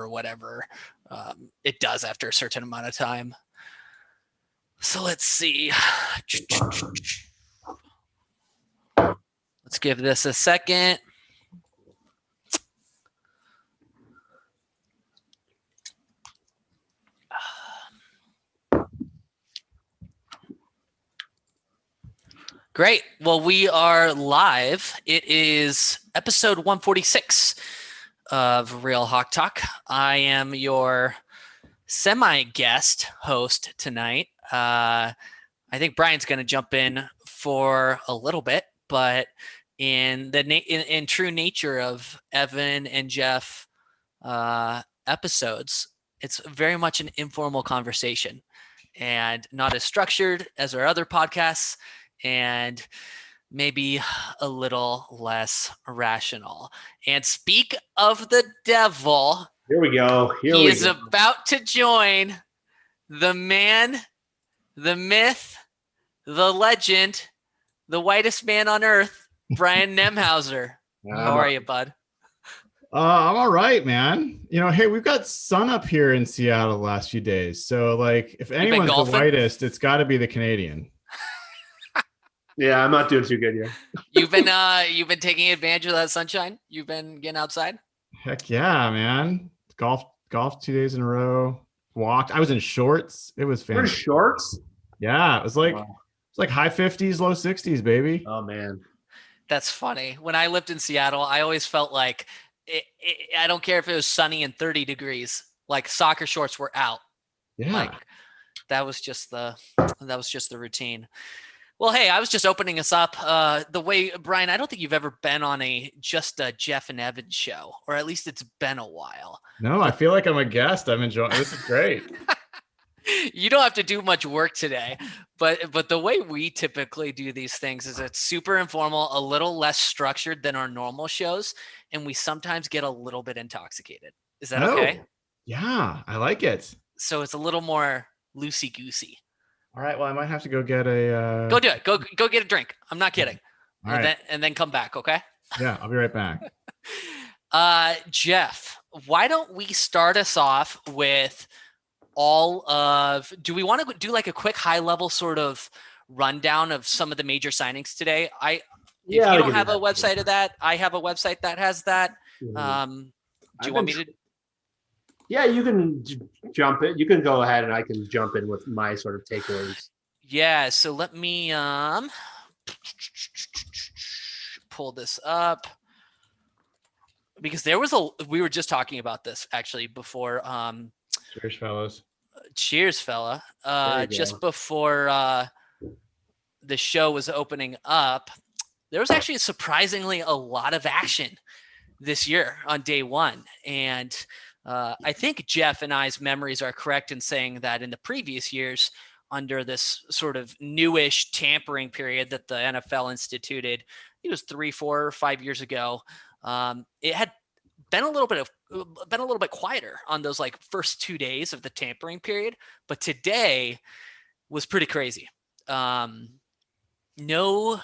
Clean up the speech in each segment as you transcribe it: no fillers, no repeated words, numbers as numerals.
or whatever it does after a certain amount of time. So let's see. Let's give this a second. Great. Well, we are live. It is episode 146 of Real Hawk Talk. I am your semi-guest host tonight. I think Brian's going to jump in for a little bit, but in true nature of Evan and Jeff episodes, it's very much an informal conversation and not as structured as our other podcasts, and maybe a little less rational. And speak of the devil, here we go. He is about to join the man, the myth, the legend, the whitest man on earth, Brian Nemhauser. How are you, bud? I'm all right, man. Hey, we've got sun up here in Seattle the last few days. So, if anyone's the whitest, it's got to be the Canadian. Yeah, I'm not doing too good here. You've been taking advantage of that sunshine? You've been getting outside? Heck yeah, man. Golf 2 days in a row. Walked. I was in shorts. It was fantastic. You're in shorts? Yeah, it was like high 50s, low 60s, baby. Oh man. That's funny. When I lived in Seattle, I always felt like I don't care if it was sunny and 30 degrees, like soccer shorts were out. Yeah. That was just the routine. Well, hey, I was just opening us up the way, Brian, I don't think you've ever been on just a Jeff and Evan show, or at least it's been a while. No, I feel like I'm a guest. I'm enjoying this. Is great. You don't have to do much work today, but the way we typically do these things is it's super informal, a little less structured than our normal shows, and we sometimes get a little bit intoxicated. Is that okay? Yeah, I like it. So it's a little more loosey-goosey. All right. Well, I might have to go get a. Go do it. Go get a drink. I'm not kidding. All right. And then come back. Okay. Yeah, I'll be right back. Jeff, why don't we start us off with do we want to do like a quick high level sort of rundown of some of the major signings today? If you don't have a website of that, I have a website that has that. Do you want me to? Yeah, you can jump in. You can go ahead and I can jump in with my sort of takeaways. Yeah, so let me pull this up, because we were just talking about this actually before. Cheers, fellas. Cheers, fella. Just before the show was opening up, there was actually surprisingly a lot of action this year on day one. And I think Jeff and I's memories are correct in saying that in the previous years, under this sort of newish tampering period that the NFL instituted, it was 3, 4, 5 years ago. It had been a little bit quieter on those like first 2 days of the tampering period, but today was pretty crazy. No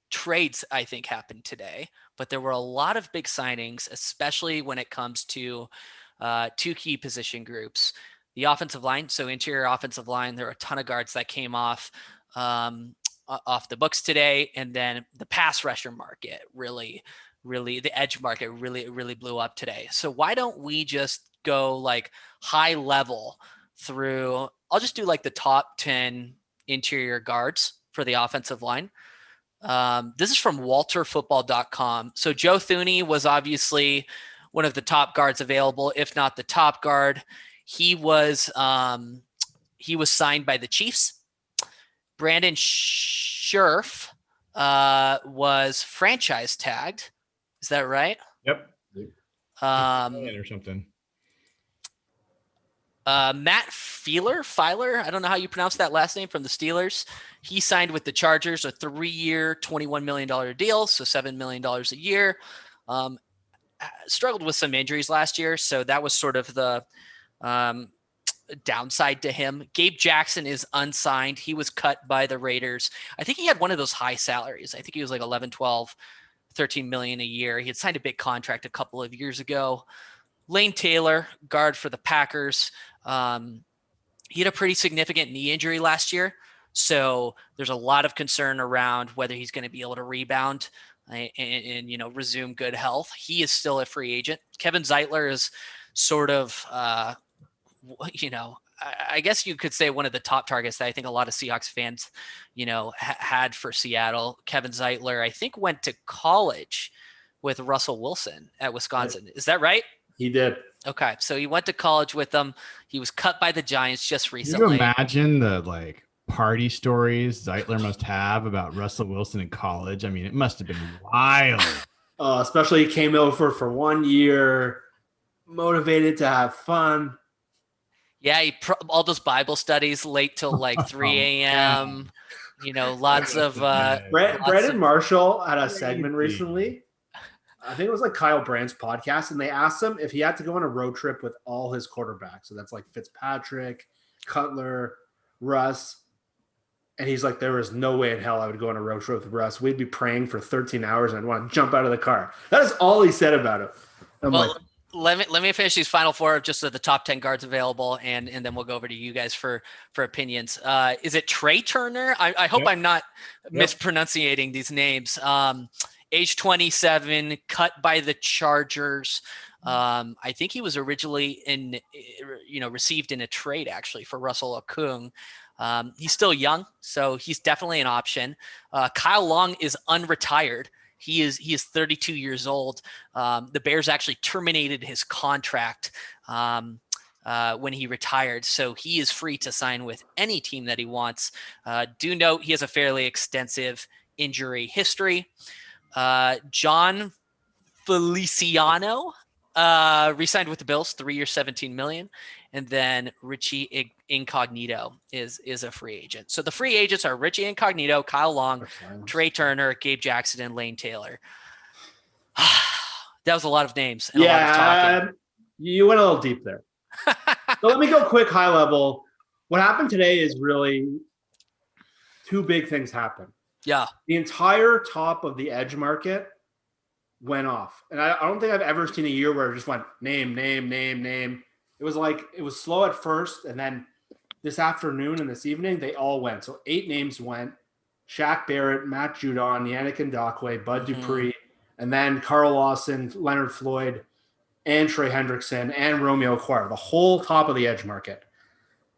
trades, I think, happened today, but there were a lot of big signings, especially when it comes to two key position groups. The offensive line, so interior offensive line, there are a ton of guards that came off the books today. And then the pass rusher market really, the edge market really blew up today. So why don't we just go like high level through, I'll just do like the top 10 interior guards for the offensive line. This is from walterfootball.com. So Joe Thuney was obviously one of the top guards available, if not the top guard. He was signed by the Chiefs. Brandon Scherf was franchise tagged. Is that right? Yep. Or something. Matt Filer, I don't know how you pronounce that last name, from the Steelers. He signed with the Chargers, a 3-year, $21 million deal, so $7 million a year. Struggled with some injuries last year, so that was sort of the downside to him. Gabe Jackson is unsigned. He was cut by the Raiders. I think he had one of those high salaries. I think he was like 11, 12, 13 million a year. He had signed a big contract a couple of years ago. Lane Taylor, guard for the Packers. He had a pretty significant knee injury last year. So there's a lot of concern around whether he's going to be able to rebound and resume good health. He is still a free agent. Kevin Zeitler is sort of, I guess you could say one of the top targets that I think a lot of Seahawks fans, had for Seattle. Kevin Zeitler, I think, went to college with Russell Wilson at Wisconsin. Is that right? He did. Okay, so he went to college with them. He was cut by the Giants just recently. Can you imagine the party stories Zeitler must have about Russell Wilson in college? I mean, it must have been wild. Especially he came over for 1 year, motivated to have fun. Yeah, all those Bible studies late till 3 a.m. Lots of Brandon Marshall had a segment recently. I think it was Kyle Brandt's podcast, and they asked him if he had to go on a road trip with all his quarterbacks. So that's Fitzpatrick, Cutler, Russ. And he's like, there was no way in hell I would go on a road trip with Russ. We'd be praying for 13 hours and I'd want to jump out of the car. That is all he said about him. Let me finish these final four, just the top 10 guards available, and then we'll go over to you guys for opinions. Is it Trey Turner? I hope I'm not mispronunciating these names. Age 27, cut by the Chargers. I think he was originally received in a trade actually for Russell Okung. He's still young, so he's definitely an option. Kyle Long is unretired. He is 32 years old. The Bears actually terminated his contract when he retired, so he is free to sign with any team that he wants. Do note he has a fairly extensive injury history. John Feliciano re-signed with the Bills, 3 years, $17 million. And then Richie Incognito is a free agent. So the free agents are Richie Incognito, Kyle Long, Trey Turner, Gabe Jackson, and Lane Taylor. That was a lot of names and a lot of talking. You went a little deep there. So let me go quick, high level. What happened today is really two big things happened. Yeah. The entire top of the edge market went off. And I don't think I've ever seen a year where it just went name. It was slow at first, and then this afternoon and this evening, they all went. So 8 names went. Shaq Barrett, Matt Judon, Yannick Ngakoue, Bud Dupree, and then Carl Lawson, Leonard Floyd, and Trey Hendrickson, and Romeo Okwara, the whole top of the edge market.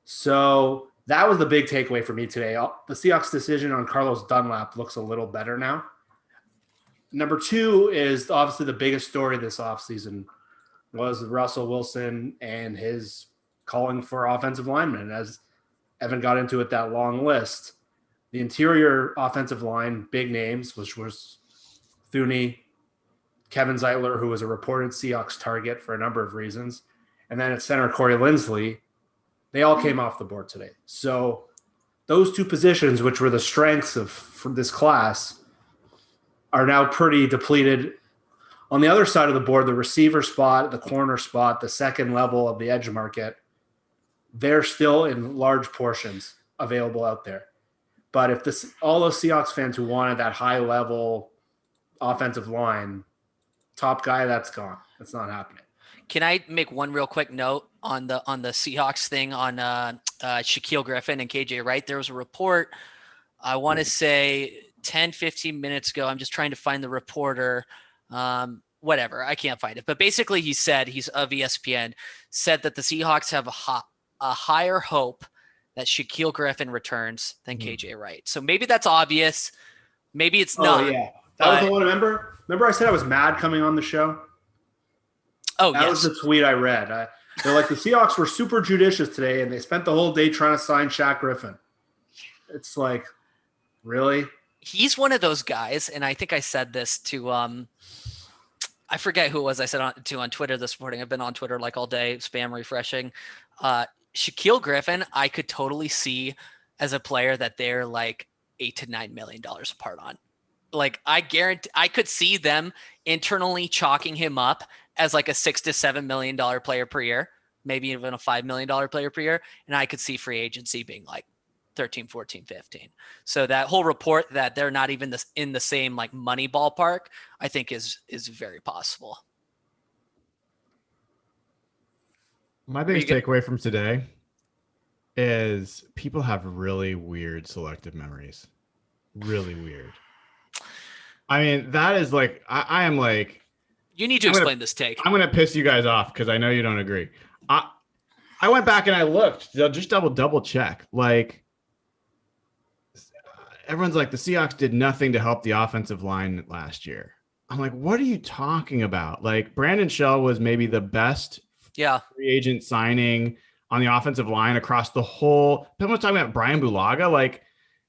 So that was the big takeaway for me today. The Seahawks' decision on Carlos Dunlap looks a little better now. Number 2 is obviously the biggest story this offseason was Russell Wilson and his calling for offensive linemen. As Evan got into it, that long list, the interior offensive line, big names, which was Thuney, Kevin Zeitler, who was a reported Seahawks target for a number of reasons, and then at center, Corey Linsley, they all came off the board today. So those two positions, which were the strengths from this class, are now pretty depleted. On the other side of the board, the receiver spot, the corner spot, the second level of the edge market, they're still in large portions available out there. But if all those Seahawks fans who wanted that high-level offensive line, top guy, that's gone. That's not happening. Can I make one real quick note on the Seahawks thing on Shaquille Griffin and KJ Wright? There was a report, I want to say 10, 15 minutes ago. I'm just trying to find the reporter. Whatever, I can't find it. But basically he said, he's of ESPN, said that the Seahawks have a higher hope that Shaquille Griffin returns than KJ Wright. So maybe that's obvious. Maybe it's not. Oh, yeah. That was the one, remember I said I was mad coming on the show? Oh, that was the tweet I read. They're like, the Seahawks were super judicious today, and they spent the whole day trying to sign Shaq Griffin. It's like, really? He's one of those guys, and I think I said this to I forget who it was I said on Twitter this morning. I've been on Twitter all day, spam refreshing. Shaquille Griffin, I could totally see as a player that they're $8 to $9 million apart on. I guarantee I could see them internally chalking him up as a $6 to $7 million player per year, maybe even a $5 million player per year. And I could see free agency being 13, 14, 15. So that whole report that they're not even in the same money ballpark, I think is very possible. My biggest takeaway from today is people have really weird selective memories. Really weird. I mean, that is like, I am like, you need to explain this take. I'm going to piss you guys off because I know you don't agree. I went back and I looked, just double check. Like, everyone's like, the Seahawks did nothing to help the offensive line last year. I'm like, what are you talking about? Like, Brandon Shell was maybe the best free agent signing on the offensive line across the whole. People talking about Brian Bulaga. Like,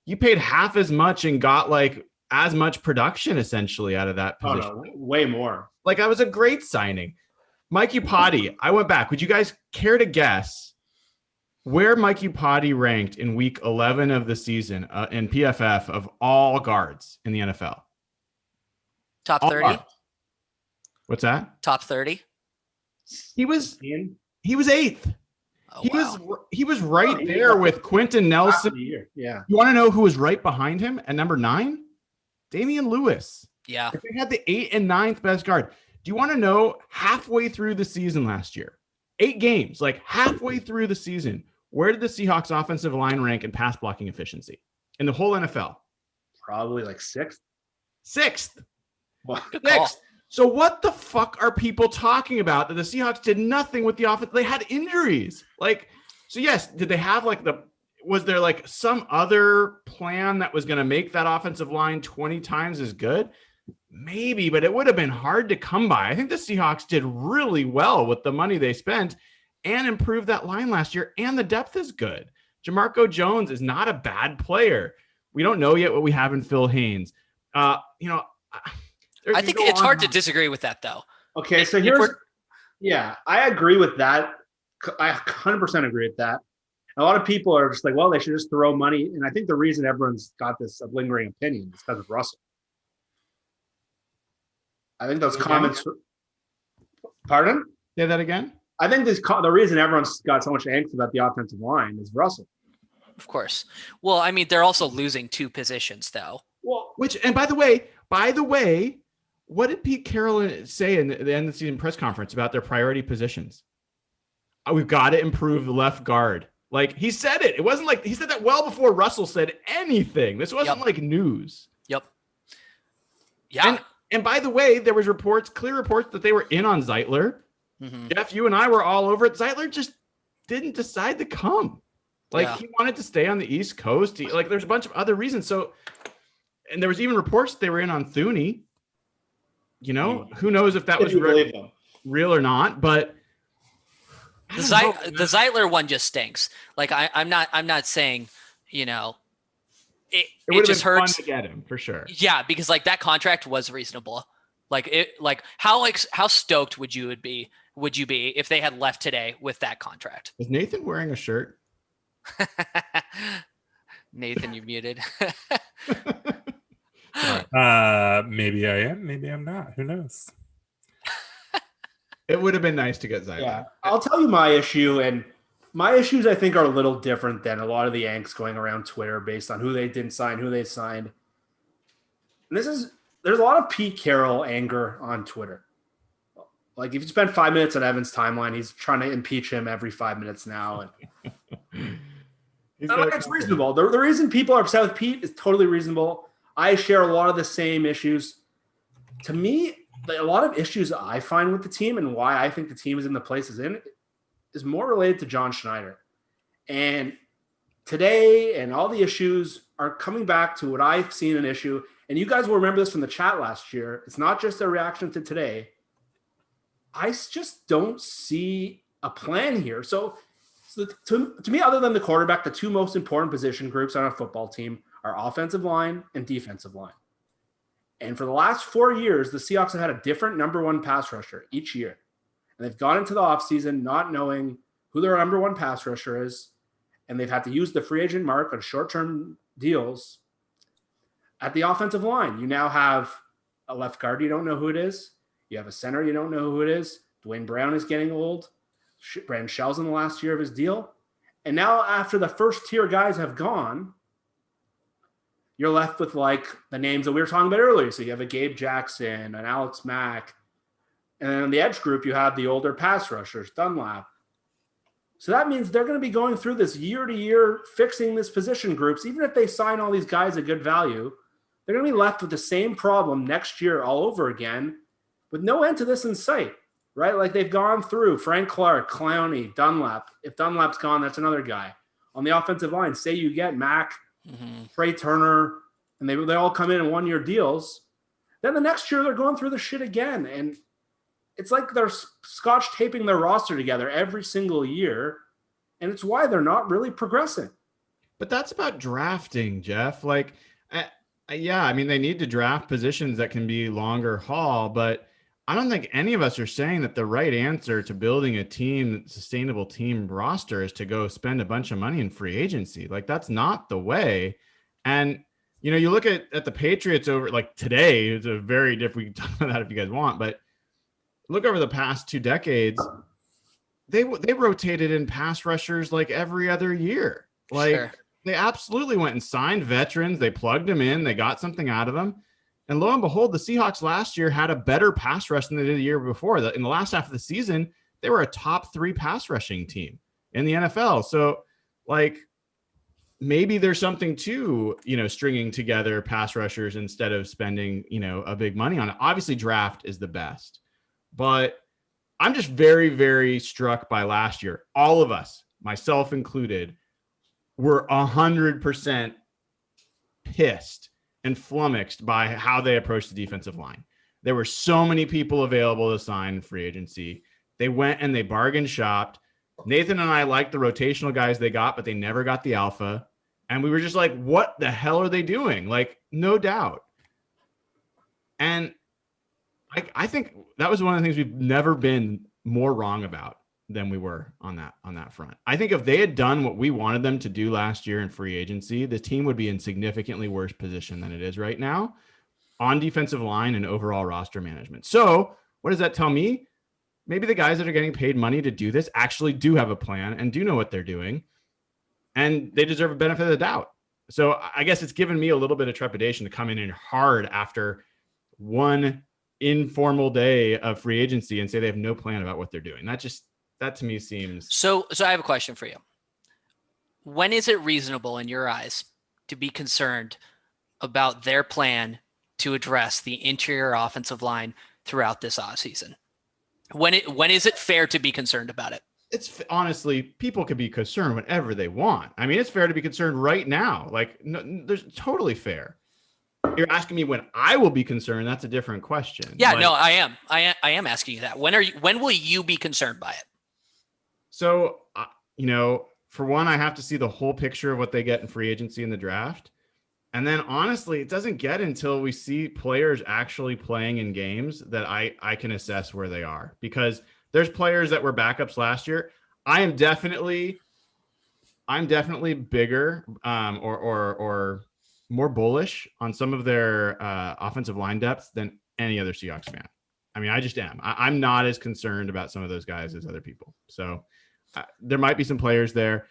you paid half as much and got like as much production essentially out of that position. Oh, no, way more. Like, that was a great signing. Mike Iupati, I went back. Would you guys care to guess where Mike Iupati ranked in week 11 of the season in PFF of all guards in the NFL? Top 30? What's that? Top 30? He was 8th. Oh, he was right there with Quentin Nelson. Yeah. You want to know who was right behind him at number 9? Damian Lewis. Yeah. They had the 8th and 9th best guard. Do you want to know halfway through the season last year, 8 games, like halfway through the season, where did the Seahawks offensive line rank in pass blocking efficiency in the whole NFL? Probably like 6th. 6th. Well, Next. So what the fuck are people talking about that the Seahawks did nothing with the offense? They had injuries. Like, so yes, did they have like was there like some other plan that was going to make that offensive line 20 times as good? Maybe, but it would have been hard to come by. I think the Seahawks did really well with the money they spent and improved that line last year. And the depth is good. Jamarco Jones is not a bad player. We don't know yet what we have in Phil Haynes. I think it's hard to disagree with that, though. Okay, so I agree with that. I 100% agree with that. A lot of people are just like, well, they should just throw money. And I think the reason everyone's got this lingering opinion is because of Russell. I think those comments. Pardon? Say that again. I think the reason everyone's got so much angst about the offensive line is Russell. Of course. Well, I mean, they're also losing 2 positions, though. Well, and by the way, what did Pete Carroll say in the end of the season press conference about their priority positions? We've got to improve the left guard. Like, he said it. It wasn't like he said that well before Russell said anything. This wasn't like news. Yep. Yeah. And by the way, there was clear reports that they were in on Zeitler. Mm-hmm. Jeff, you and I were all over it. Zeitler just didn't decide to come. He wanted to stay on the East Coast. There's a bunch of other reasons. So, and there was even reports they were in on Thuney. Who knows if that was real or not, but the Zeitler one just stinks. Like, I'm not saying, it would just have been hurts fun to get him for sure. Yeah, because like that contract was reasonable. How stoked would you be if they had left today with that contract? Is Nathan wearing a shirt? Nathan, you're muted. Maybe I am, maybe I'm not. Who knows? It would have been nice to get Zeitler. Yeah, I'll tell you my issue, and my issues I think are a little different than a lot of the angst going around Twitter based on who they didn't sign, who they signed. And there's a lot of Pete Carroll anger on Twitter. Like, if you spend 5 minutes on Evan's timeline, he's trying to impeach him every 5 minutes now. And it's reasonable. The reason people are upset with Pete is totally reasonable. I share a lot of the same issues. To me, a lot of issues I find with the team and why I think the team is in the place it's in is more related to John Schneider. And today and all the issues are coming back to what I've seen an issue. And you guys will remember this from the chat last year. It's not just a reaction to today. I just don't see a plan here. So to me, other than the quarterback, the 2 most important position groups on a football team are offensive line and defensive line. And for the last 4 years, the Seahawks have had a different number 1 pass rusher each year. And they've gone into the offseason not knowing who their number 1 pass rusher is. And they've had to use the free agent mark on short-term deals. At the offensive line, you now have a left guard you don't know who it is. You have a center you don't know who it is. Dwayne Brown is getting old. Brandon Shell's in the last year of his deal. And now after the first tier guys have gone, you're left with like the names that we were talking about earlier. So you have a Gabe Jackson, an Alex Mack. And then on the edge group, you have the older pass rushers, Dunlap, So that means they're going to be going through this year to year, fixing this position groups. Even if they sign all these guys at good value, they're going to be left with the same problem next year all over again with no end to this in sight, right? Like they've gone through Frank Clark, Clowney, Dunlap. If Dunlap's gone, that's another guy. On the offensive line, say you get Mack, Trey Turner, and they all come in one-year deals. Then the next year they're going through the shit again. And it's like they're scotch taping their roster together every single year. And it's why they're not really progressing. But that's about drafting, Jeff. Like, yeah, I mean, they need to draft positions that can be longer haul, but I don't think any of us are saying that the right answer to building a team, sustainable team roster is to go spend a bunch of money in free agency. Like, that's not the way. And, you know, you look at the Patriots over like today, it's a very different, we can talk about that if you guys want, but look over the past 2 decades, they rotated in pass rushers like every other year. Like, sure. They absolutely went and signed veterans. They plugged them in. They got something out of them. And lo and behold, the Seahawks last year had a better pass rush than they did the year before. In the last half of the season, they were a top 3 pass rushing team in the NFL. So, like, maybe there's something to, you know, stringing together pass rushers instead of spending, you know, a big money on it. Obviously, draft is the best. But I'm just very, very struck by last year. All of us, myself included, were 100% pissed and flummoxed by how they approached the defensive line. There were so many people available to sign free agency. They went and they bargain shopped. Nathan and I liked the rotational guys they got, but they never got the alpha. And we were just like, what the hell are they doing? Like, no doubt. And I think that was one of the things we've never been more wrong about than we were on that front. I think if they had done what we wanted them to do last year in free agency, the team would be in significantly worse position than it is right now on defensive line and overall roster management. So what does that tell me? Maybe the guys that are getting paid money to do this actually do have a plan and do know what they're doing, and they deserve a benefit of the doubt. So I guess it's given me a little bit of trepidation to come in hard after one informal day of free agency and say they have no plan about what they're doing. That to me seems so I have a question for you. When is it reasonable in your eyes to be concerned about their plan to address the interior offensive line throughout this offseason? When is it fair to be concerned about it? It's honestly, people can be concerned whenever they want. I mean, it's fair to be concerned right now. Like, no, there's totally fair. You're asking me when I will be concerned. That's a different question. Yeah, no, I am asking you that. When will you be concerned by it? So, you know, for one, I have to see the whole picture of what they get in free agency in the draft. And then honestly, it doesn't get until we see players actually playing in games that I can assess where they are, because there's players that were backups last year. I'm definitely bigger or more bullish on some of their offensive line depth than any other Seahawks fan. I mean, I just am. I'm not as concerned about some of those guys as other people. So there might be some players there.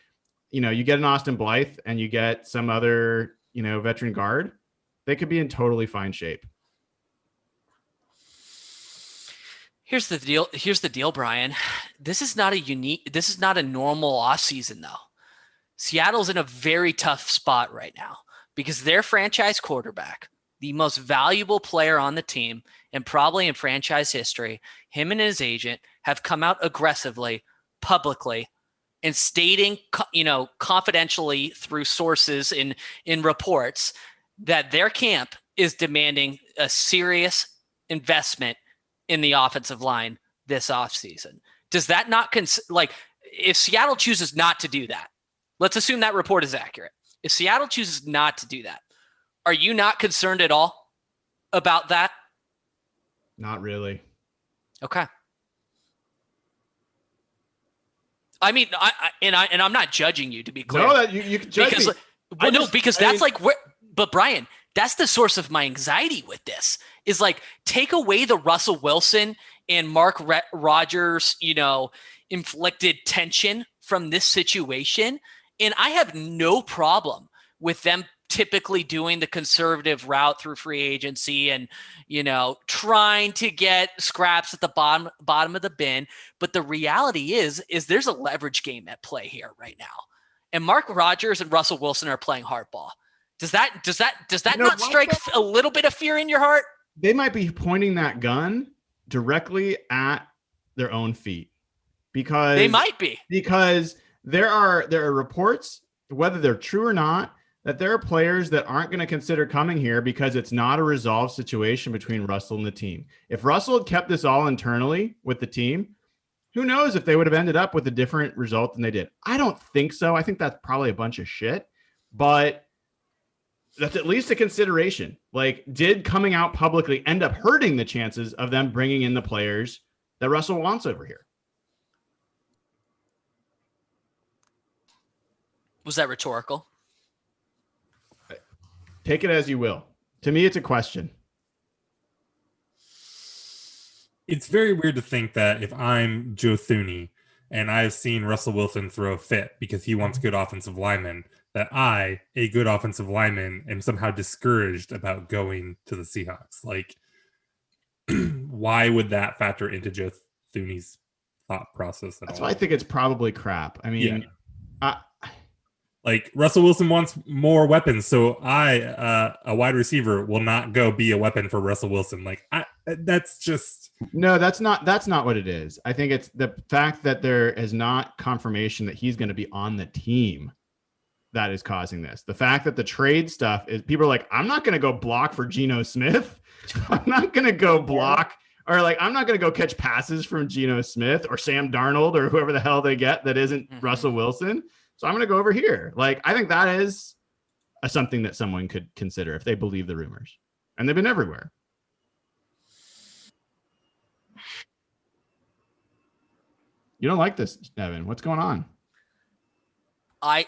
You know, you get an Austin Blythe and you get some other, you know, veteran guard, they could be in totally fine shape. Here's the deal, Brian. This is not a normal offseason, though. Seattle's in a very tough spot right now because their franchise quarterback, the most valuable player on the team and probably in franchise history, him and his agent have come out aggressively, publicly, and stating, you know, confidentially through sources in reports that their camp is demanding a serious investment in the offensive line this offseason. Does that not if Seattle chooses not to do that, let's assume that report is accurate. If Seattle chooses not to do that, are you not concerned at all about that? Not really. Okay. I mean, I'm not judging you, to be clear. No, you can judge me. But Brian, that's the source of my anxiety with this is like, take away the Russell Wilson and Mark Rodgers, you know, inflicted tension from this situation. And I have no problem with them typically doing the conservative route through free agency and, trying to get scraps at the bottom of the bin. But the reality is there's a leverage game at play here right now. And Mark Rodgers and Russell Wilson are playing hardball. Does that not strike a little bit of fear in your heart? They might be pointing that gun directly at their own feet because there are reports, whether they're true or not, that there are players that aren't going to consider coming here because it's not a resolved situation between Russell and the team. If Russell had kept this all internally with the team, who knows if they would have ended up with a different result than they did. I don't think so. I think that's probably a bunch of shit, but that's at least a consideration. Like, did coming out publicly end up hurting the chances of them bringing in the players that Russell wants over here? Was that rhetorical? Take it as you will. To me, it's a question. It's very weird to think that if I'm Joe Thuney and I've seen Russell Wilson throw a fit because he wants good offensive linemen, that I, a good offensive lineman, am somehow discouraged about going to the Seahawks. Like, why would that factor into Joe Thuney's thought process at all? That's why I think it's probably crap. I mean, like, Russell Wilson wants more weapons, so I, a wide receiver, will not go be a weapon for Russell Wilson. Like, that's just... No, that's not what it is. I think it's the fact that there is not confirmation that he's going to be on the team that is causing this. The fact that the trade stuff is, people are like, I'm not going to go block for Geno Smith. I'm not going to go block, or like, I'm not going to go catch passes from Geno Smith or Sam Darnold or whoever the hell they get that isn't Russell Wilson. So I'm going to go over here. Like, I think that is something that someone could consider if they believe the rumors. And they've been everywhere. You don't like this, Evan. What's going on?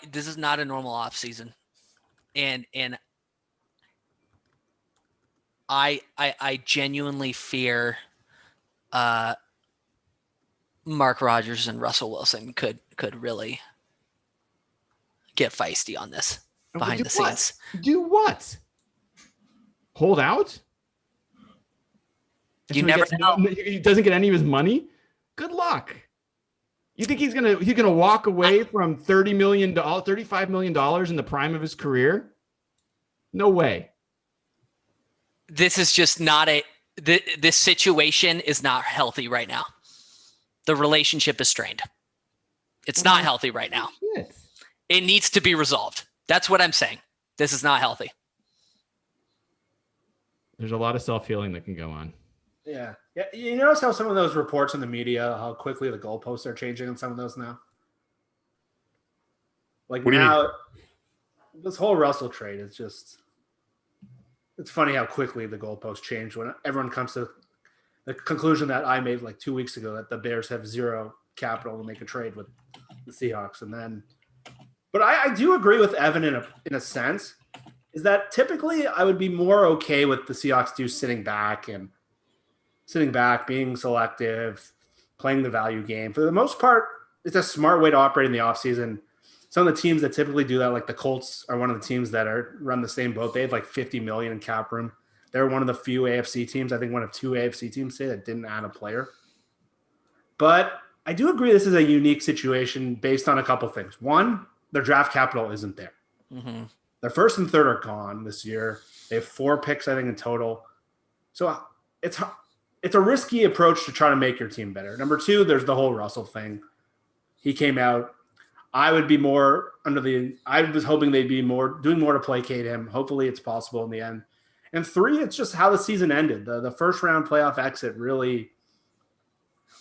This is not a normal off season. And I genuinely fear Mark Rodgers and Russell Wilson could really get feisty on this behind the scenes. Do what? Hold out? You never know. He doesn't get any of his money? Good luck. You think he's gonna walk away from $35 million in the prime of his career? No way. This is just not this situation is not healthy right now. The relationship is strained. It's not healthy right now. Shit. It needs to be resolved. That's what I'm saying. This is not healthy. There's a lot of self-healing that can go on. Yeah. You notice how some of those reports in the media, how quickly the goalposts are changing on some of those now? Like, now, this whole Russell trade is just, it's funny how quickly the goalposts change when everyone comes to the conclusion that I made like 2 weeks ago, that the Bears have zero capital to make a trade with the Seahawks. And then, but I do agree with Evan in a sense, is that typically I would be more okay with the Seahawks sitting back, being selective, playing the value game. For the most part, it's a smart way to operate in the offseason. Some of the teams that typically do that, like the Colts, are one of the teams that run the same boat. They have like $50 million in cap room. They're one of the few AFC teams, I think one of two AFC teams today, that didn't add a player. But I do agree this is a unique situation based on a couple things. One, their draft capital isn't there. Mm-hmm. Their first and third are gone this year. They have 4 picks, I think, in total. So it's a risky approach to try to make your team better. Number 2, there's the whole Russell thing. He came out. I was hoping they'd be doing more to placate him. Hopefully it's possible in the end. And 3, it's just how the season ended. The first round playoff exit really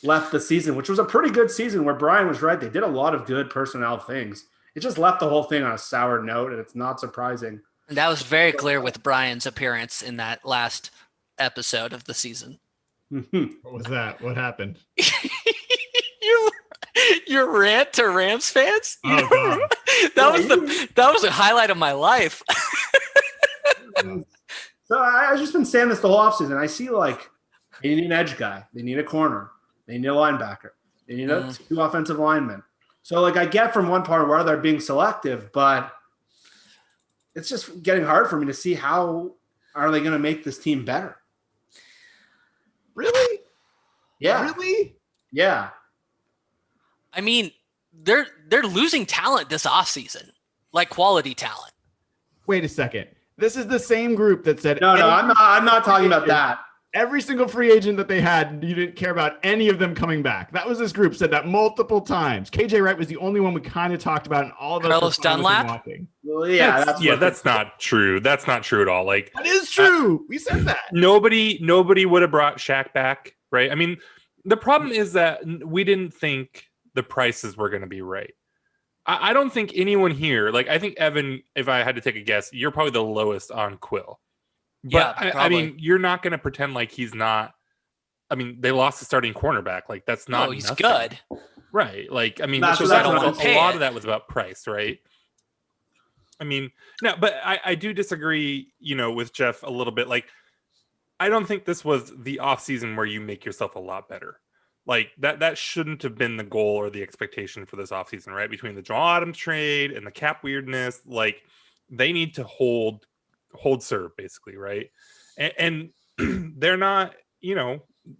left the season, which was a pretty good season where Brian was right. They did a lot of good personnel things. It just left the whole thing on a sour note, and it's not surprising. And that was very clear with Brian's appearance in that last episode of the season. What was that? What happened? Your rant to Rams fans? Oh, God. That was a highlight of my life. So I've just been saying this the whole offseason. I see, like, they need an edge guy. They need a corner. They need a linebacker. They need 2 offensive linemen. So, like, I get from one part where they're being selective, but it's just getting hard for me to see how are they going to make this team better. Really? Yeah. Really? Yeah. I mean, they're losing talent this offseason, like quality talent. Wait a second. This is the same group that said No, I'm not talking about that. Every single free agent that they had, you didn't care about any of them coming back. That was this group said that multiple times. KJ Wright was the only one we kind of talked about, and all of us Carlos were fine with him Dunlap? walking. Well, yeah, that's not true. That's not true at all. Like, That is true. We said that. Nobody would have brought Shaq back, right? I mean, the problem is that we didn't think the prices were going to be right. I don't think anyone here, like, I think Evan, if I had to take a guess, you're probably the lowest on Quill. But Yeah, I mean, you're not going to pretend like he's not. I mean, they lost the starting cornerback. Like, that's not. Oh, he's nothing. good. Right. Like, I mean, That's so what I that don't was, wanna a pay lot it. of that was about price, right? I mean, no, but I do disagree, with Jeff a little bit. Like, I don't think this was the offseason where you make yourself a lot better. Like, that shouldn't have been the goal or the expectation for this offseason, right? Between the Jamal Adams trade and the cap weirdness, like, they need to hold serve, basically, right? And they're not,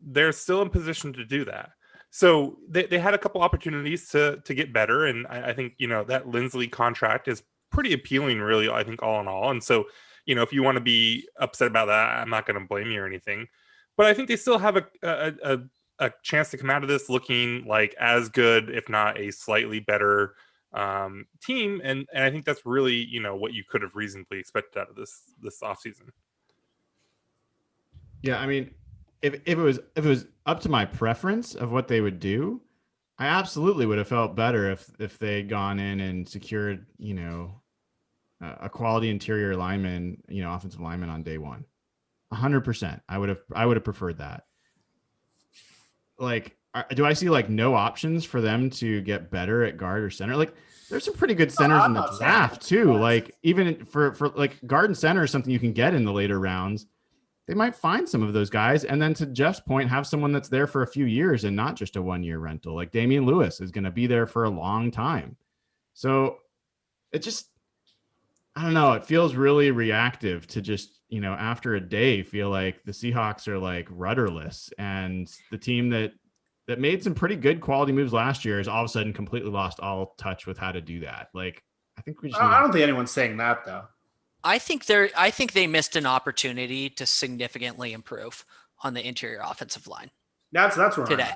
they're still in position to do that. So they had a couple opportunities to get better. And I think, that Lindsley contract is pretty appealing, really, I think, all in all. And so, if you want to be upset about that, I'm not going to blame you or anything. But I think they still have a chance to come out of this looking like as good, if not a slightly better team. And I think that's really, what you could have reasonably expected out of this offseason. Yeah, I mean, if it was up to my preference of what they would do, I absolutely would have felt better if they had gone in and secured, a quality interior lineman, offensive lineman on day one. 100%. I would have preferred that. Like, do I see like no options for them to get better at guard or center? Like, there's some pretty good centers in the draft too. Like, even for like guard and center is something you can get in the later rounds. They might find some of those guys, and then to Jeff's point, have someone that's there for a few years and not just a 1-year rental. Like Damian Lewis is going to be there for a long time. So it just, I don't know. It feels really reactive to just, after a day, feel like the Seahawks are like rudderless, and the team that made some pretty good quality moves last year has all of a sudden completely lost all touch with how to do that. Like, I think we just. I don't think anyone's saying that though. I think they missed an opportunity to significantly improve on the interior offensive line. That's where today.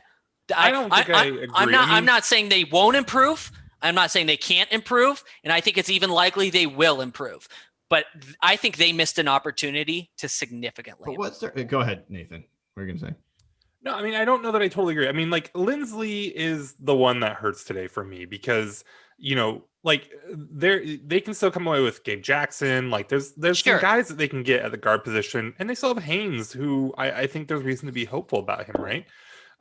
I don't think I agree. I'm not saying they won't improve. I'm not saying they can't improve, and I think it's even likely they will improve. But I think they missed an opportunity to significantly. But what's there? Go ahead, Nathan. What are you gonna say? No, I mean, I don't know that I totally agree. I mean, like, Lindsley is the one that hurts today for me because, like, they can still come away with Gabe Jackson. Like, there's some guys that they can get at the guard position, and they still have Haynes, who I think there's reason to be hopeful about him, right?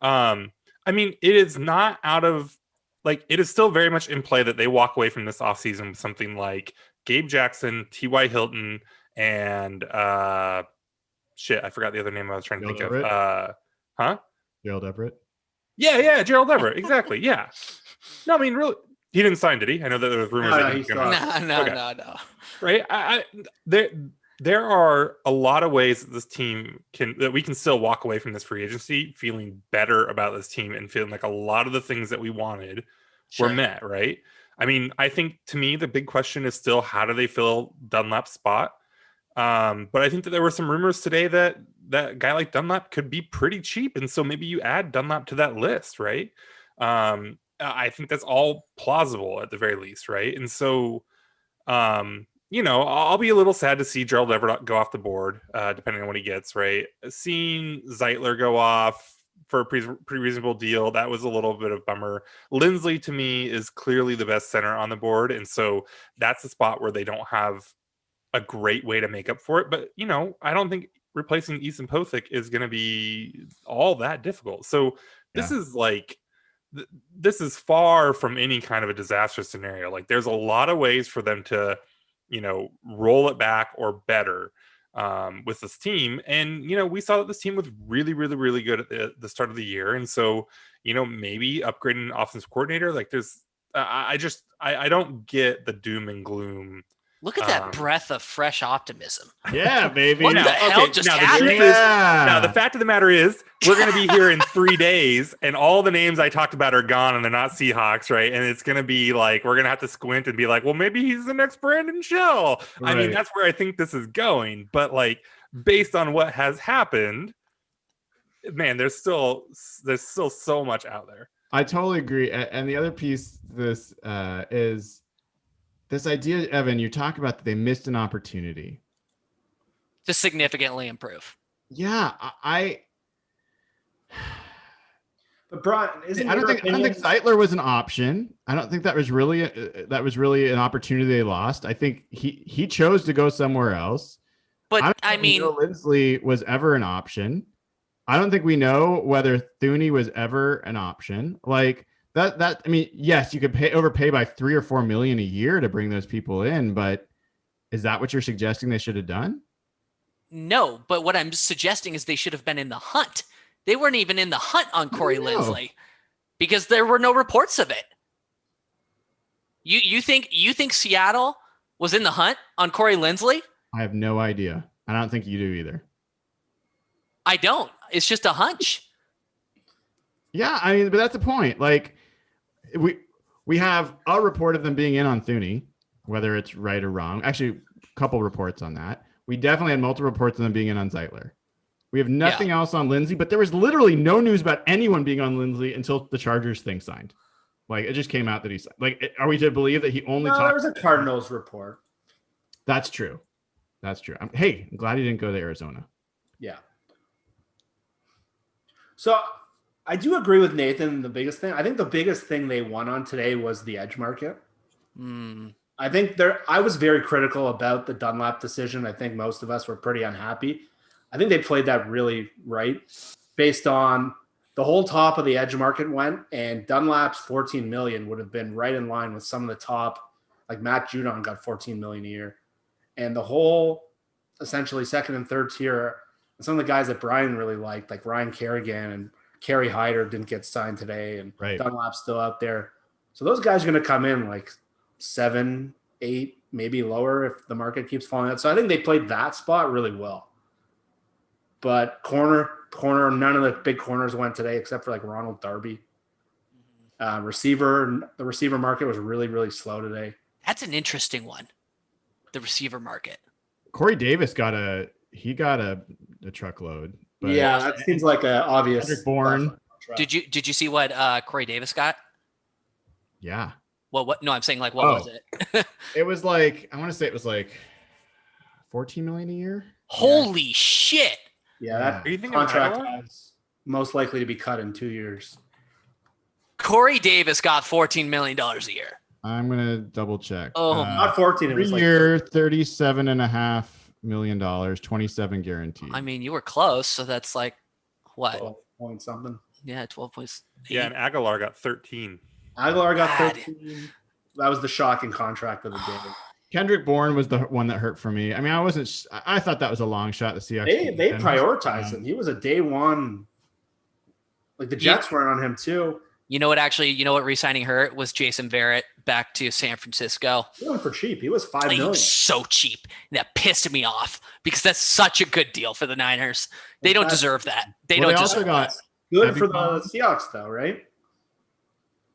I mean, it is not out of, like, it is still very much in play that they walk away from this offseason with something like Gabe Jackson, T.Y. Hilton, and shit, I forgot the other name I was trying to think of. Gerald Everett. Yeah, Gerald Everett. Exactly. Yeah. No, I mean, really, he didn't sign, did he? I know that there was rumors. No. Right. There are a lot of ways that this team that we can still walk away from this free agency feeling better about this team and feeling like a lot of the things that we wanted were met. Right. I mean, I think to me, the big question is still, how do they fill Dunlap's spot? But I think that there were some rumors today that guy like Dunlap could be pretty cheap. And so maybe you add Dunlap to that list, right? I think that's all plausible at the very least, right? And so, I'll be a little sad to see Gerald Everett go off the board, depending on what he gets, right? Seeing Zeitler go off for a pretty reasonable deal, that was a little bit of a bummer. Lindsley, to me, is clearly the best center on the board. And so that's a spot where they don't have a great way to make up for it. But, I don't think replacing Easton Pothick is going to be all that difficult. So this is like, this is far from any kind of a disastrous scenario. Like, there's a lot of ways for them to, roll it back or better with this team. And, we saw that this team was really, really, really good at the start of the year. And so, maybe upgrading an offensive coordinator, like I don't get the doom and gloom Look at that breath of fresh optimism. Yeah, baby. What the hell just happened? Now, the fact of the matter is, we're going to be here in 3 days, and all the names I talked about are gone, and they're not Seahawks, right? And it's going to be like, we're going to have to squint and be like, well, maybe he's the next Brandon Shell. Right. I mean, that's where I think this is going. But like, based on what has happened, man, there's still so much out there. I totally agree. And the other piece this is this idea, Evan, you talk about that they missed an opportunity to significantly improve. Yeah, But Brian, I don't think Zeitler was an option. I don't think that was really an opportunity they lost. I think he chose to go somewhere else. But I mean, Lindsley was ever an option. I don't think we know whether Thuney was ever an option. Like that. I mean, yes, you could overpay by $3 or $4 million a year to bring those people in, but is that what you're suggesting they should have done? No, but what I'm suggesting is they should have been in the hunt. They weren't even in the hunt on Corey Lindsley because there were no reports of it. You think Seattle was in the hunt on Corey Lindsley? I have no idea. I don't think you do either. I don't. It's just a hunch. Yeah, I mean, but that's the point. Like, we have a report of them being in on Thuney, whether it's right or wrong. Actually, a couple reports on that. We definitely had multiple reports of them being in on Zeitler. We have nothing else on Lindsay, but there was literally no news about anyone being on Lindsay until the Chargers thing signed. Like, it just came out that he signed. Like, are we to believe that he only talked? There was a Cardinals report. That's true. I'm glad he didn't go to Arizona. Yeah. So I do agree with Nathan. I think the biggest thing they won on today was the edge market. I think I was very critical about the Dunlap decision. I think most of us were pretty unhappy. I think they played that really right based on the whole top of the edge market went, and Dunlap's $14 million would have been right in line with some of the top, like Matt Judon got $14 million a year. And the whole essentially second and third tier, and some of the guys that Brian really liked, like Ryan Kerrigan and Kerry Hyder didn't get signed today, and Dunlap's still out there. So those guys are going to come in like 7, 8, maybe lower if the market keeps falling out. So I think they played that spot really well. But corner, none of the big corners went today except for like Ronald Darby. The receiver market was really, really slow today. That's an interesting one. The receiver market. Corey Davis got a truckload. But yeah, that seems like an obvious. Kendrick Bourne. Did you see what Corey Davis got? Yeah. Well, what? No, I'm saying like what was it? It was like, I want to say it was like $14 million a year. Holy shit! Yeah, that contract is most likely to be cut in 2 years. Corey Davis got $14 million a year. I'm gonna double check. Oh, not 14. It was 3 year, $37.5 million, 27 guaranteed. I mean, you were close. So that's like what? 12 point something. Yeah, 12 points. Yeah, and Aguilar got 13. Aguilar got 13. That was the shocking contract of the day. Kendrick Bourne was the one that hurt for me. I mean, I thought that was a long shot. The Seahawks. They prioritized him. He was a day one. Like the Jets weren't on him too. You know what re-signing hurt was Jason Verrett back to San Francisco. He went for cheap. He was $5 million. He was so cheap. And that pissed me off because that's such a good deal for the Niners. They don't deserve that. They also got good for the Seahawks though, right?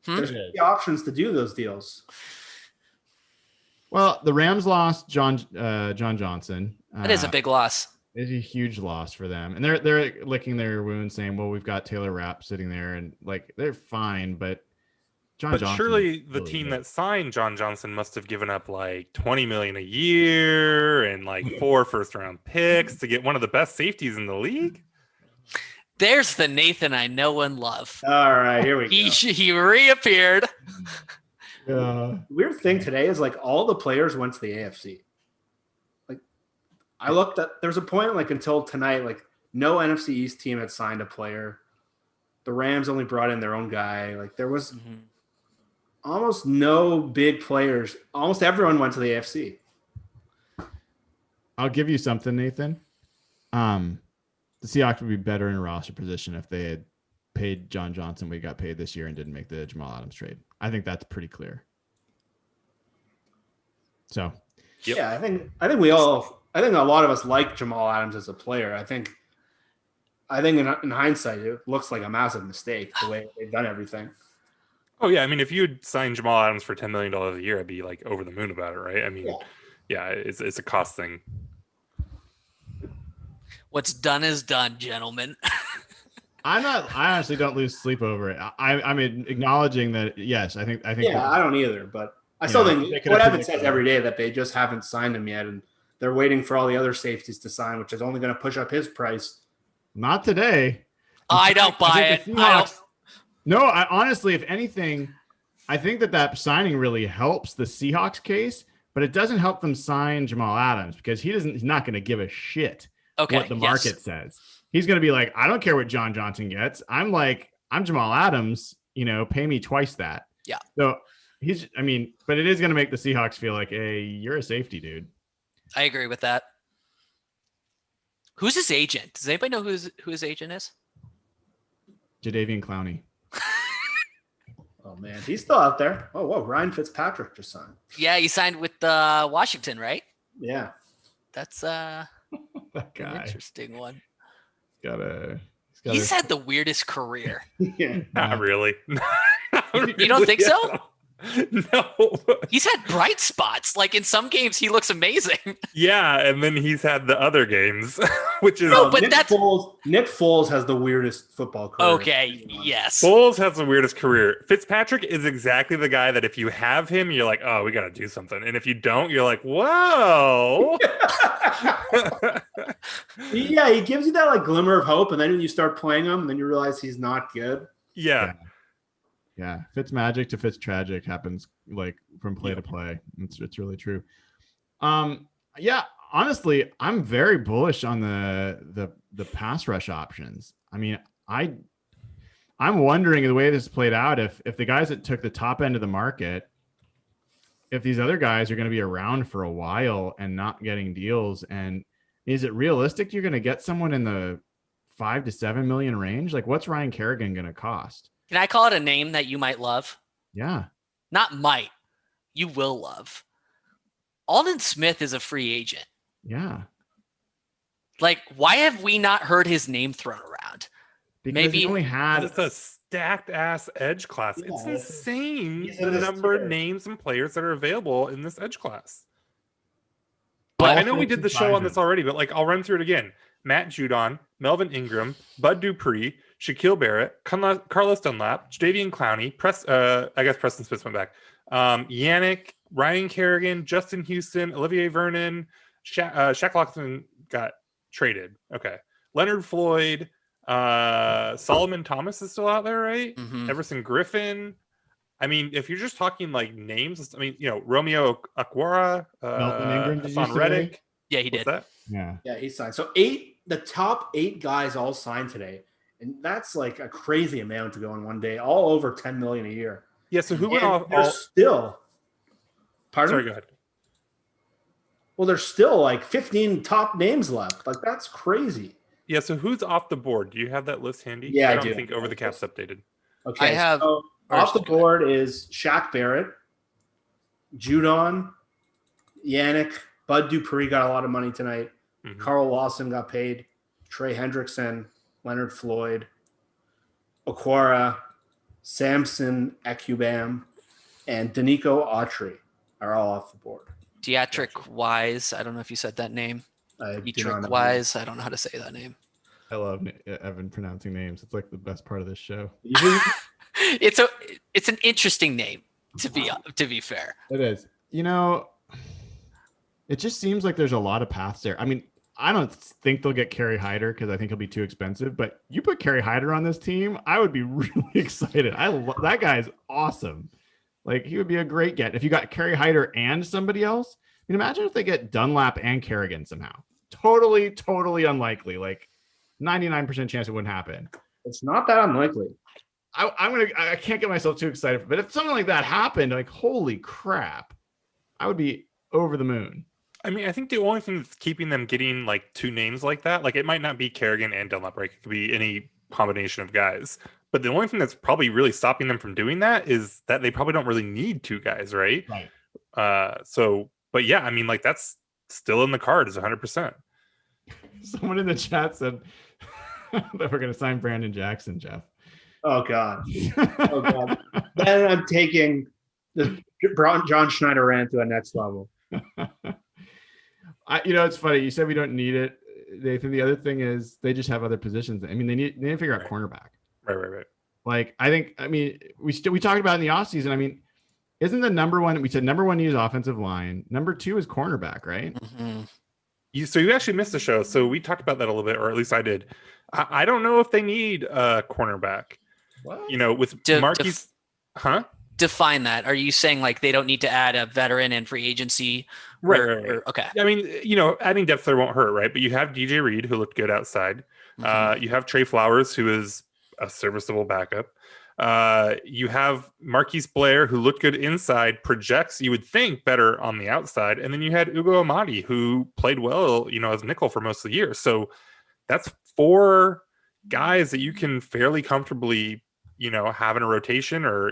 There's the options to do those deals. Well, the Rams lost John Johnson. That is a big loss. It's a huge loss for them, and they're licking their wounds, saying, "Well, we've got Taylor Rapp sitting there, and like they're fine." But Johnson, surely the team that signed John Johnson must have given up like $20 million a year and like 4 first-round picks to get one of the best safeties in the league. There's the Nathan I know and love. All right, here we go. He reappeared. Weird thing today is like all the players went to the AFC. Like I looked at, there's a point like until tonight, like no NFC East team had signed a player. The Rams only brought in their own guy. Like there was almost no big players. Almost everyone went to the AFC. I'll give you something, Nathan. The Seahawks would be better in a roster position if they had paid John Johnson we got paid this year and didn't make the Jamal Adams trade. I think that's pretty clear. So Yep. Yeah, I think a lot of us like Jamal Adams as a player. I think in hindsight, it looks like a massive mistake the way they've done everything. Oh yeah, I mean, if you had signed Jamal Adams for $10 million a year, I'd be like over the moon about it, right? I mean, yeah, it's a cost thing. What's done is done, gentlemen. I honestly don't lose sleep over it. I'm acknowledging that. Yes, I think. Yeah, I don't either, but I still think what Evan says every day that they just haven't signed him yet, and they're waiting for all the other safeties to sign, which is only going to push up his price. Not today. I don't buy it. No, I honestly, if anything, I think that signing really helps the Seahawks case, but it doesn't help them sign Jamal Adams because he's not going to give a shit what the market says. He's going to be like, I don't care what John Johnson gets. I'm Jamal Adams, pay me twice that. Yeah. So but it is going to make the Seahawks feel like, hey, you're a safety, dude. I agree with that. Who's his agent? Does anybody know who his agent is? Jadeveon Clowney. Oh man, he's still out there. Oh, whoa, Ryan Fitzpatrick just signed. Yeah, he signed with Washington, right? Yeah. That's that guy. an interesting one. He's had the weirdest career. Yeah. Not really. You don't think so? No. He's had bright spots. Like in some games, he looks amazing. Yeah, and then he's had the other games, which is No, but Nick Foles has the weirdest football career. Okay, yes. Foles has the weirdest career. Fitzpatrick is exactly the guy that if you have him, you're like, oh, we got to do something, and if you don't, you're like, whoa. Yeah, he gives you that like glimmer of hope, and then when you start playing him, then you realize he's not good. Yeah. Yeah, Fitzmagic to Fitztragic happens like from play to play. It's really true. Yeah, honestly, I'm very bullish on the pass rush options. I mean, I'm wondering the way this played out if the guys that took the top end of the market, if these other guys are going to be around for a while and not getting deals, and is it realistic you're going to get someone in the 5 to 7 million range? Like, what's Ryan Kerrigan going to cost? Can I call it a name that you might love? Yeah. Not might. You will love. Aldon Smith is a free agent. Yeah. Like, why have we not heard his name thrown around? Because Maybe he only had It's a stacked ass edge class. Yeah, It's insane he's the in this number of tier. names and players that are available in this edge class. But I know we did the show on this already, but like I'll run through it again. Matt Judon, Melvin Ingram, Bud Dupree, Shaquille Barrett, Carlos Dunlap, Jadeveon Clowney, I guess Preston Smith went back. Yannick, Ryan Kerrigan, Justin Houston, Olivier Vernon, Shaq Lawson got traded. Okay. Leonard Floyd, Solomon Thomas is still out there, right? Mhm. Everson Griffin. I mean, if you're just talking like names, I mean, Romeo Okwara, Melvin Ingram, did you Hassan say? Reddick. Yeah, he What's did. that? Yeah. Yeah, he signed. So the top 8 guys all signed today. And that's like a crazy amount to go in one day, all over 10 million a year. Yeah, so who went And off? there's still, pardon? Sorry, go ahead. Well, there's still like 15 top names left. Like that's crazy. Yeah, so who's off the board? Do you have that list handy? Yeah, I don't do. think Over the Cap's updated. Okay, I have so off the board is Shaq Barrett, Judon, Yannick, Bud Dupree got a lot of money tonight. Mhm. Carl Lawson got paid. Trey Hendrickson, Leonard Floyd, Okwara, Samson Ekubam, and Danico Autry are all off the board. Dietrich Wise. I don't know if you said that name. I do not Dietrich know. Wise. I don't know how to say that name. I love Evan pronouncing names. It's like the best part of this show. It's an interesting name to be fair. It is. It just seems like there's a lot of paths there. I mean, I don't think they'll get Kerry Hyder because I think he'll be too expensive. But you put Kerry Hyder on this team, I would be really excited. That guy's awesome. Like he would be a great get if you got Kerry Hyder and somebody else. I mean, imagine if they get Dunlap and Kerrigan somehow. Totally unlikely. Like 99% chance it wouldn't happen. It's not that unlikely. I can't get myself too excited, but if something like that happened, like holy crap, I would be over the moon. I mean, I think the only thing that's keeping them getting like 2 names like that, like it might not be Kerrigan and Dunlap, right? It could be any combination of guys. But the only thing that's probably really stopping them from doing that is that they probably don't really need 2 guys, right? Right. So But yeah, I mean, like that's still in the cards 100%. Someone in the chat said that we're going to sign Brandon Jackson, Jeff. Oh God. Oh God. Then I'm taking the John Schneider rant to a next level. It's funny. You said we don't need it, Nathan. The other thing is they just have other positions. I mean, they need to figure out cornerback. Right. Like, we talked about in the offseason. I mean, isn't the number one, we said number one use offensive line. Number two is cornerback, right? Mm-hmm. So you actually missed the show. So we talked about that a little bit, or at least I did. I don't know if they need a cornerback. What? With Marquise, Define that. Are you saying like they don't need to add a veteran in free agency? Right. Okay. I mean, adding depth there won't hurt, right? But you have DJ Reed, who looked good outside. Mm-hmm. You have Trey Flowers, who is a serviceable backup. You have Marquise Blair, who looked good inside, projects, you would think, better on the outside. And then you had Ugo Amadi, who played well, as nickel for most of the year. So that's 4 guys that you can fairly comfortably, have in a rotation or,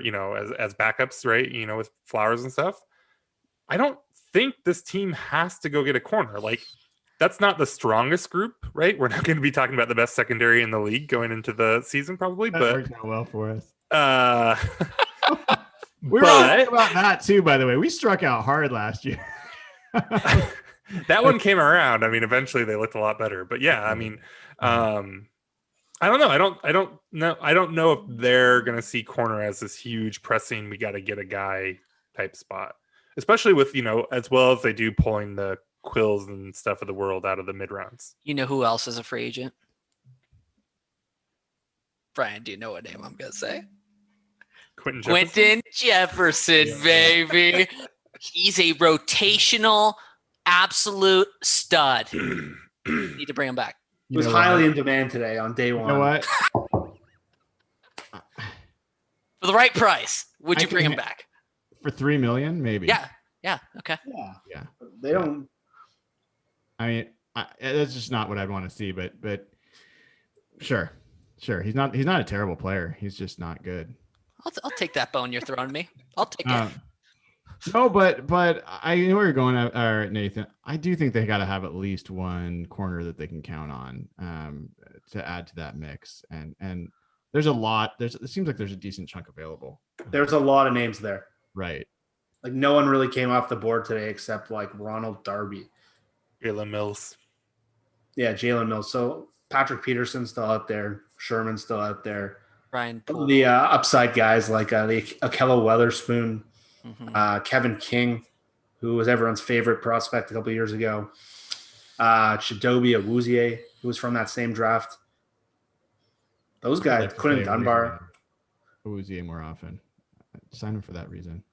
as backups, right? With Flowers and stuff. I don't think this team has to go get a corner. Like, that's not the strongest group, right? We're not going to be talking about the best secondary in the league going into the season, probably. That but worked out well for us. We were talking about that too, by the way. We struck out hard last year. That one came around. I mean, eventually they looked a lot better. But yeah, I mean, I don't know. I don't know if they're going to see corner as this huge pressing, we got to get a guy type spot, especially with, as well as they do pulling the Quills and stuff of the world out of the mid rounds. You know who else is a free agent? Brian, do you know what name I'm going to say? Quentin Jefferson, baby. He's a rotational, absolute stud. Need to bring him back. He was highly in demand today on day one. You know what? For the right price, would you bring him back? For $3 million, maybe. Yeah. Okay. Yeah. They don't. I mean, that's just not what I'd want to see. But sure. He's not a terrible player. He's just not good. I'll take that bone you're throwing me. I'll take it. No, but I know where you're going, Nathan. I do think they got to have at least one corner that they can count on to add to that mix. And there's a lot. It seems like there's a decent chunk available. There's a lot of names there. Right. Like no one really came off the board today except like Ronald Darby. Jalen Mills. Yeah, Jalen Mills. So Patrick Peterson's still out there. Sherman's still out there. Ryan. The upside guys like the Akello Weatherspoon. Mm-hmm. Kevin King, who was everyone's favorite prospect a couple of years ago. Chidobe Awuzie, who was from that same draft. Those guys, Quentin Dunbar. Awuzie more often. Sign him for that reason.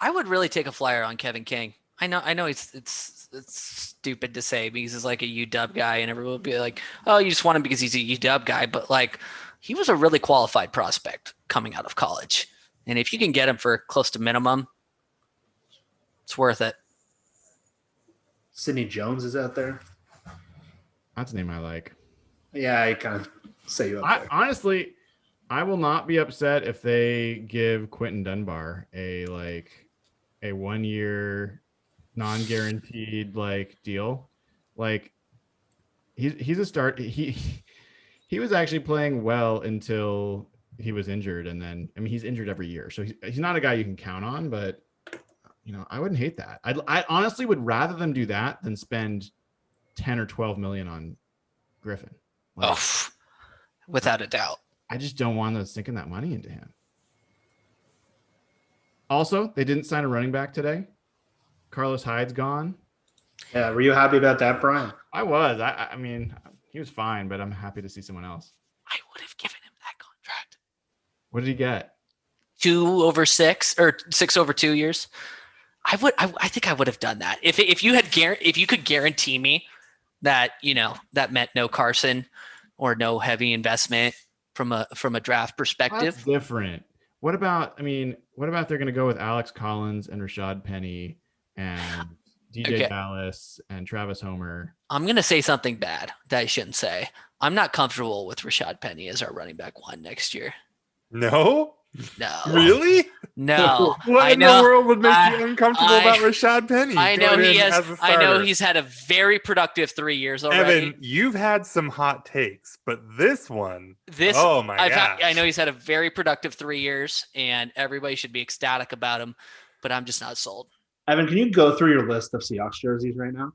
I would really take a flyer on Kevin King. I know it's stupid to say because he's like a UW guy and everyone will be like, oh, you just want him because he's a UW guy. But like, he was a really qualified prospect coming out of college. And if you can get him for close to minimum, it's worth it. Sidney Jones is out there. That's a name I like. Yeah, I kind of say you up there. Honestly, I will not be upset if they give Quentin Dunbar a 1-year non-guaranteed deal. Like he's a start. He was actually playing well until he was injured, and then he's injured every year, so he's not a guy you can count on. But I wouldn't hate that. I honestly would rather them do that than spend 10 or 12 million on Griffin. Without a doubt. I just don't want to sinking that money into him. Also, they didn't sign a running back today. Carlos Hyde's gone. Yeah, were you happy about that, Brian? I was. I mean, he was fine, but I'm happy to see someone else. I would have given him that contract. What did he get? 2 over 6 or 6 over 2 years. I think I would have done that if you could guarantee me that that meant no Carson or no heavy investment from a draft perspective. That's different. What about they're going to go with Alex Collins and Rashad Penny and DJ Dallas and Travis Homer? I'm going to say something bad that I shouldn't say. I'm not comfortable with Rashad Penny as our running back 1 next year. No. No. Really? No, What I in know. the world would make I- you uncomfortable I- about Rashad Penny? I know going he in has. as a I know starter? he's had a very productive 3 years already. Evan, you've had some hot takes, but this one, This, oh my gosh. I know he's had a very productive 3 years, and everybody should be ecstatic about him. But I'm just not sold. Evan, can you go through your list of Seahawks jerseys right now?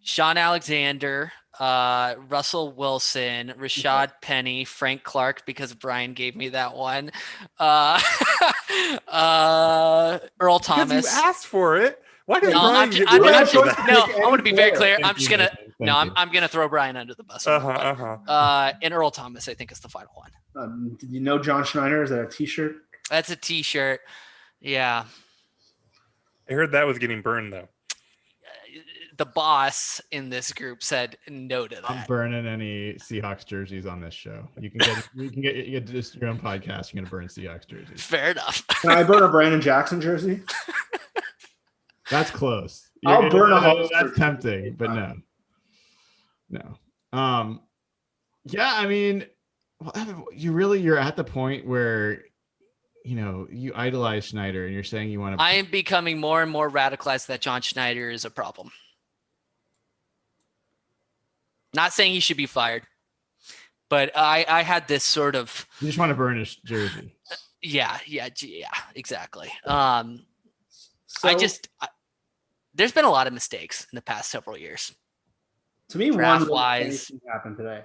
Sean Alexander, Russell Wilson, Rashad Penny, Frank Clark, because Brian gave me that one. Earl Thomas. Because you asked for it. Why did No, Brian get I'm Brian gonna- for that? No, I want to be very clear. Thank I'm just you, gonna. Nathan. No, Thank you. I'm gonna throw Brian under the bus. on that one. And Earl Thomas, I think, is the final one. Did you know John Schneider? Is that a T-shirt? That's a T-shirt. Yeah. I heard that was getting burned though. The boss in this group said no to I'm that. burning any Seahawks jerseys on this show. You can get just your own podcast. You're gonna burn Seahawks jerseys. Fair enough. Can I burn a Brandon Jackson jersey? That's close. I'll burn a Holmes That's jersey. tempting, but no. Yeah, I mean, well, Evan, you're at the point where you idolize Schneider and you're saying you want to. I am becoming more and more radicalized that John Schneider is a problem. Not saying he should be fired, but I had this sort of You just want to burn his jersey. yeah, exactly. So, There's been a lot of mistakes in the past several years. to me, one draft-wise. thing happened today,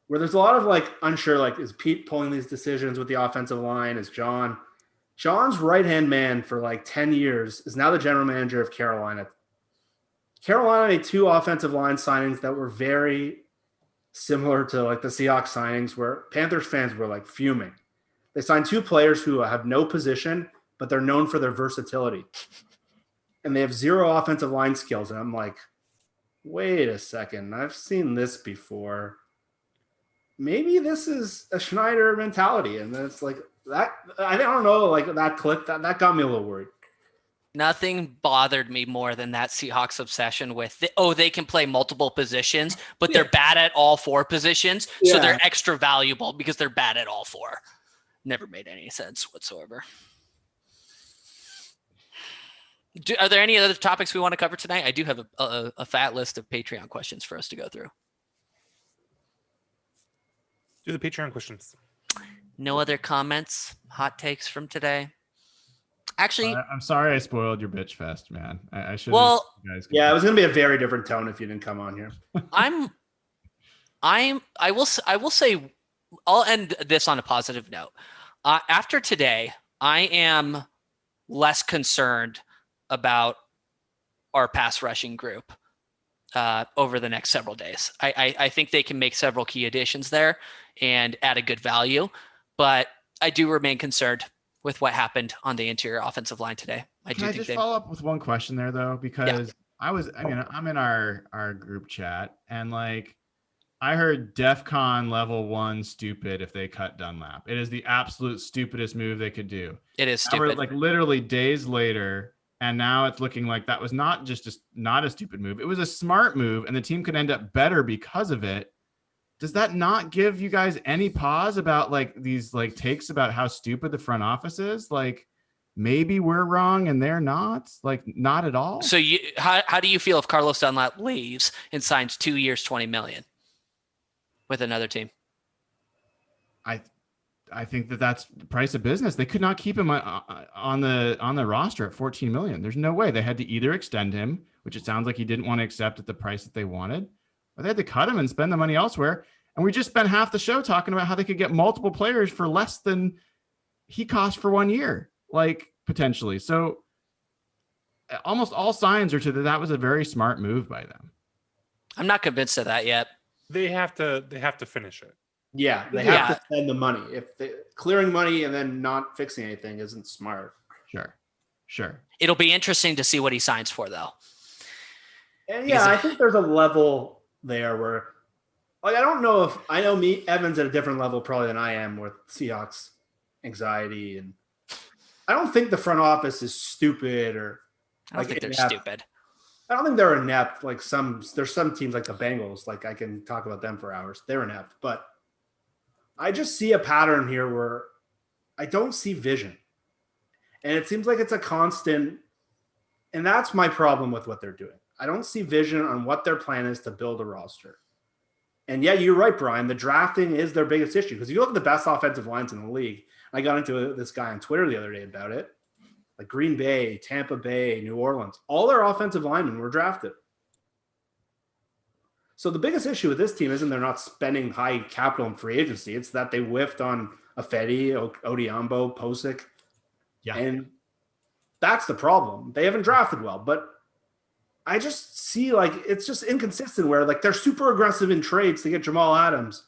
where there's a lot of unsure. Is Pete pulling these decisions with the offensive line? Is John's right-hand man for 10 years is now the general manager of Carolina. Carolina made 2 offensive line signings that were very similar to the Seahawks signings, where Panthers fans were fuming. They signed 2 players who have no position, but they're known for their versatility. And they have 0 offensive line skills. And I'm like, wait a second. I've seen this before. Maybe this is a Schneider mentality. And it's that. I don't know, that click, that got me a little worried. Nothing bothered me more than that Seahawks obsession with, they can play multiple positions, but they're bad at all 4 positions. So Yeah. they're extra valuable because they're bad at all 4. Never made any sense whatsoever. Are there any other topics we want to cover tonight? I do have a fat list of Patreon questions for us to go through. Do the Patreon questions. No other comments, hot takes from today? Actually, I'm sorry I spoiled your bitch fest, man. I should. well, Yeah, it was going to be a very different tone if you didn't come on here. I will say, I'll end this on a positive note. After today, I am less concerned about our pass rushing group over the next several days. I think they can make several key additions there and add a good value, but I do remain concerned with what happened on the interior offensive line today. Can I just follow up with one question there though? Because I'm in our group chat and I heard DEFCON level 1 stupid if they cut Dunlap. It is the absolute stupidest move they could do. It is Now stupid. we're literally days later, and now it's looking like that was not not a stupid move. It was a smart move, and the team could end up better because of it. Does that not give you guys any pause about these takes about how stupid the front office is? Maybe we're wrong and they're not. Not at all. So how do you feel if Carlos Dunlap leaves and signs 2 years, $20 million with another team? I think that's the price of business. They could not keep him on the roster at $14 million. There's no way. They had to either extend him, which it sounds like he didn't want to accept at the price that they wanted, or they had to cut him and spend the money elsewhere. And we just spent half the show talking about how they could get multiple players for less than he cost for 1 year, potentially. So almost all signs are to that was a very smart move by them. I'm not convinced of that yet. They have to finish it. Yeah, they have to spend the money. If clearing money and then not fixing anything isn't smart. Sure. It'll be interesting to see what he signs for, though. And I think there's a level there where, I don't know if I know Evan's at a different level probably than I am with Seahawks anxiety, and I don't think the front office is stupid or. I don't think they're stupid. I don't think they're inept. There's some teams like the Bengals. I can talk about them for hours. They're inept, but I just see a pattern here where I don't see vision. And it seems like it's a constant, and that's my problem with what they're doing. I don't see vision on what their plan is to build a roster. And yeah, you're right, Brian. The drafting is their biggest issue, because if you look at the best offensive lines in the league, I got into this guy on Twitter the other day about it, like Green Bay, Tampa Bay, New Orleans, all their offensive linemen were drafted. So the biggest issue with this team isn't they're not spending high capital in free agency. It's that they whiffed on Afedi, Odiambo, Posick. Yeah. And that's the problem. They haven't drafted well, but I just see like it's just inconsistent where like they're super aggressive in trades to get Jamal Adams,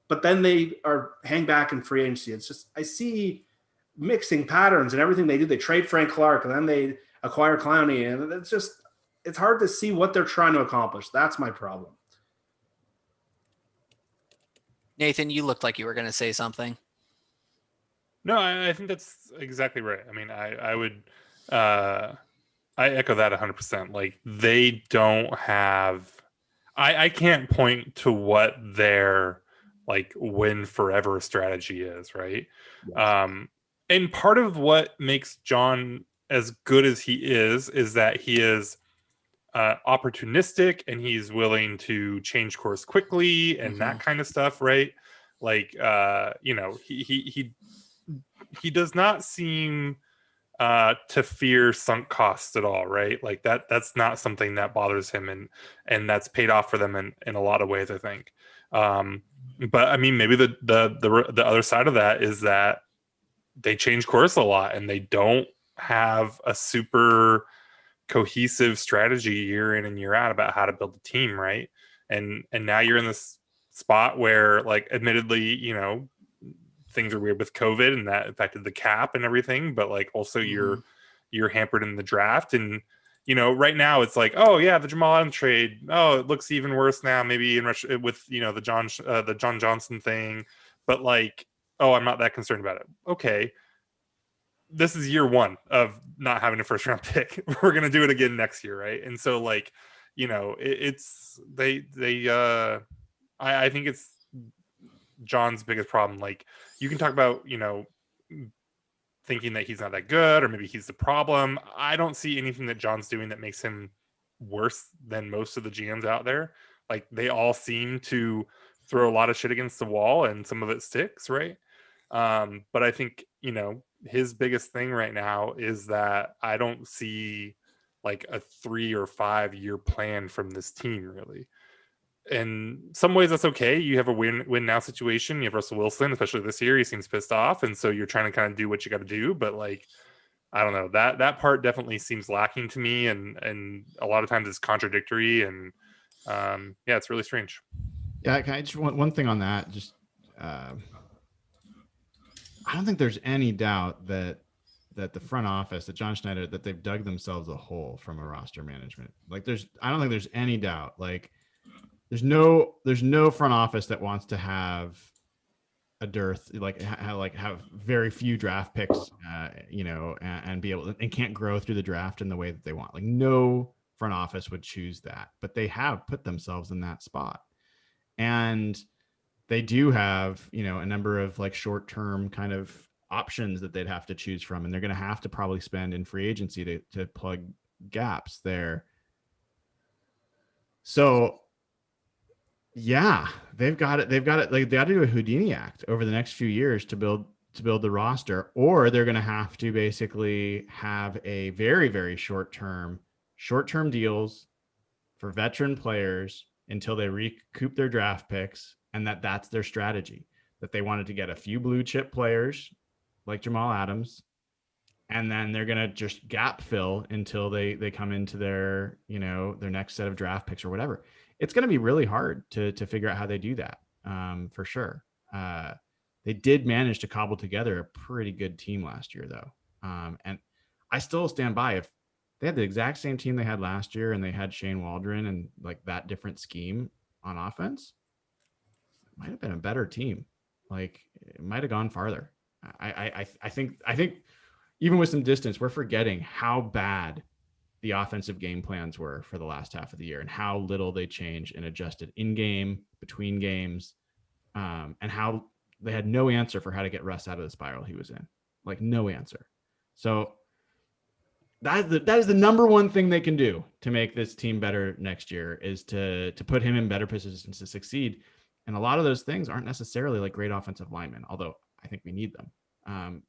but then they are hang back in free agency. It's just I see mixing patterns and everything they do. They trade Frank Clark and then they acquire Clowney, and it's hard to see what they're trying to accomplish. That's my problem. Nathan, you looked like you were going to say something. No, I think that's exactly right. I mean, I would, I echo that 100%. Like they don't have, I can't point to what their like win forever strategy is, right? Yes. And part of what makes John as good as he is that he is opportunistic and he's willing to change course quickly and that kind of stuff, right? Like, you know, he does not seem to fear sunk costs at all, right? Like that's not something that bothers him, and that's paid off for them in a lot of ways, I think. But I mean, maybe the other side of that is that they change course a lot and they don't have a super cohesive strategy year in and year out about how to build a team, right? And now you're in this spot where, like, admittedly, you know, things are weird with COVID and that affected the cap and everything, but like also you're hampered in the draft. And, you know, right now it's like, oh yeah, the Jamal Adams trade. Oh, it looks even worse now, maybe with, you know, the John Johnson thing, but like, oh, I'm not that concerned about it. Okay. This is year one of not having a first round pick. We're going to do it again next year. Right. And so like, you know, I think it's John's biggest problem. Like you can talk about, you know, thinking that he's not that good or maybe he's the problem. I don't see anything that John's doing that makes him worse than most of the GMs out there. Like they all seem to throw a lot of shit against the wall and some of it sticks, right? But I think, you know, his biggest thing right now is that I don't see like a 3 or 5 year plan from this team really. In some ways that's okay. You have a win now situation. You have Russell Wilson, especially this year. He seems pissed off, and so you're trying to kind of do what you got to do. But like, I don't know, that part definitely seems lacking to me, and a lot of times it's contradictory, and yeah, it's really strange. Yeah, can I just one thing on that? Just I don't think there's any doubt that the front office, that John Schneider, that they've dug themselves a hole from a roster management. Like I don't think there's any doubt. Like there's no front office that wants to have a dearth, like have very few draft picks, you know, and be able to, and can't grow through the draft in the way that they want. Like no front office would choose that, but they have put themselves in that spot. And they do have, you know, a number of like short-term kind of options that they'd have to choose from. And they're going to have to probably spend in free agency to plug gaps there. So yeah, they've got it. Like they got to do a Houdini act over the next few years to build the roster, or they're going to have to basically have a very, very short-term deals for veteran players until they recoup their draft picks. And that's their strategy, that they wanted to get a few blue chip players like Jamal Adams. And then they're going to just gap fill until they come into their, you know, their next set of draft picks or whatever. It's going to be really hard to figure out how they do that, for sure. They did manage to cobble together a pretty good team last year, though. And I still stand by, if they had the exact same team they had last year and they had Shane Waldron and like that different scheme on offense, it might have been a better team. Like it might have gone farther. I think even with some distance, we're forgetting how bad the offensive game plans were for the last half of the year and how little they changed and adjusted in game, between games, and how they had no answer for how to get Russ out of the spiral he was in. like no answer. So that is the number one thing they can do to make this team better next year, is to put him in better positions to succeed. And a lot of those things aren't necessarily like great offensive linemen, although I think we need them.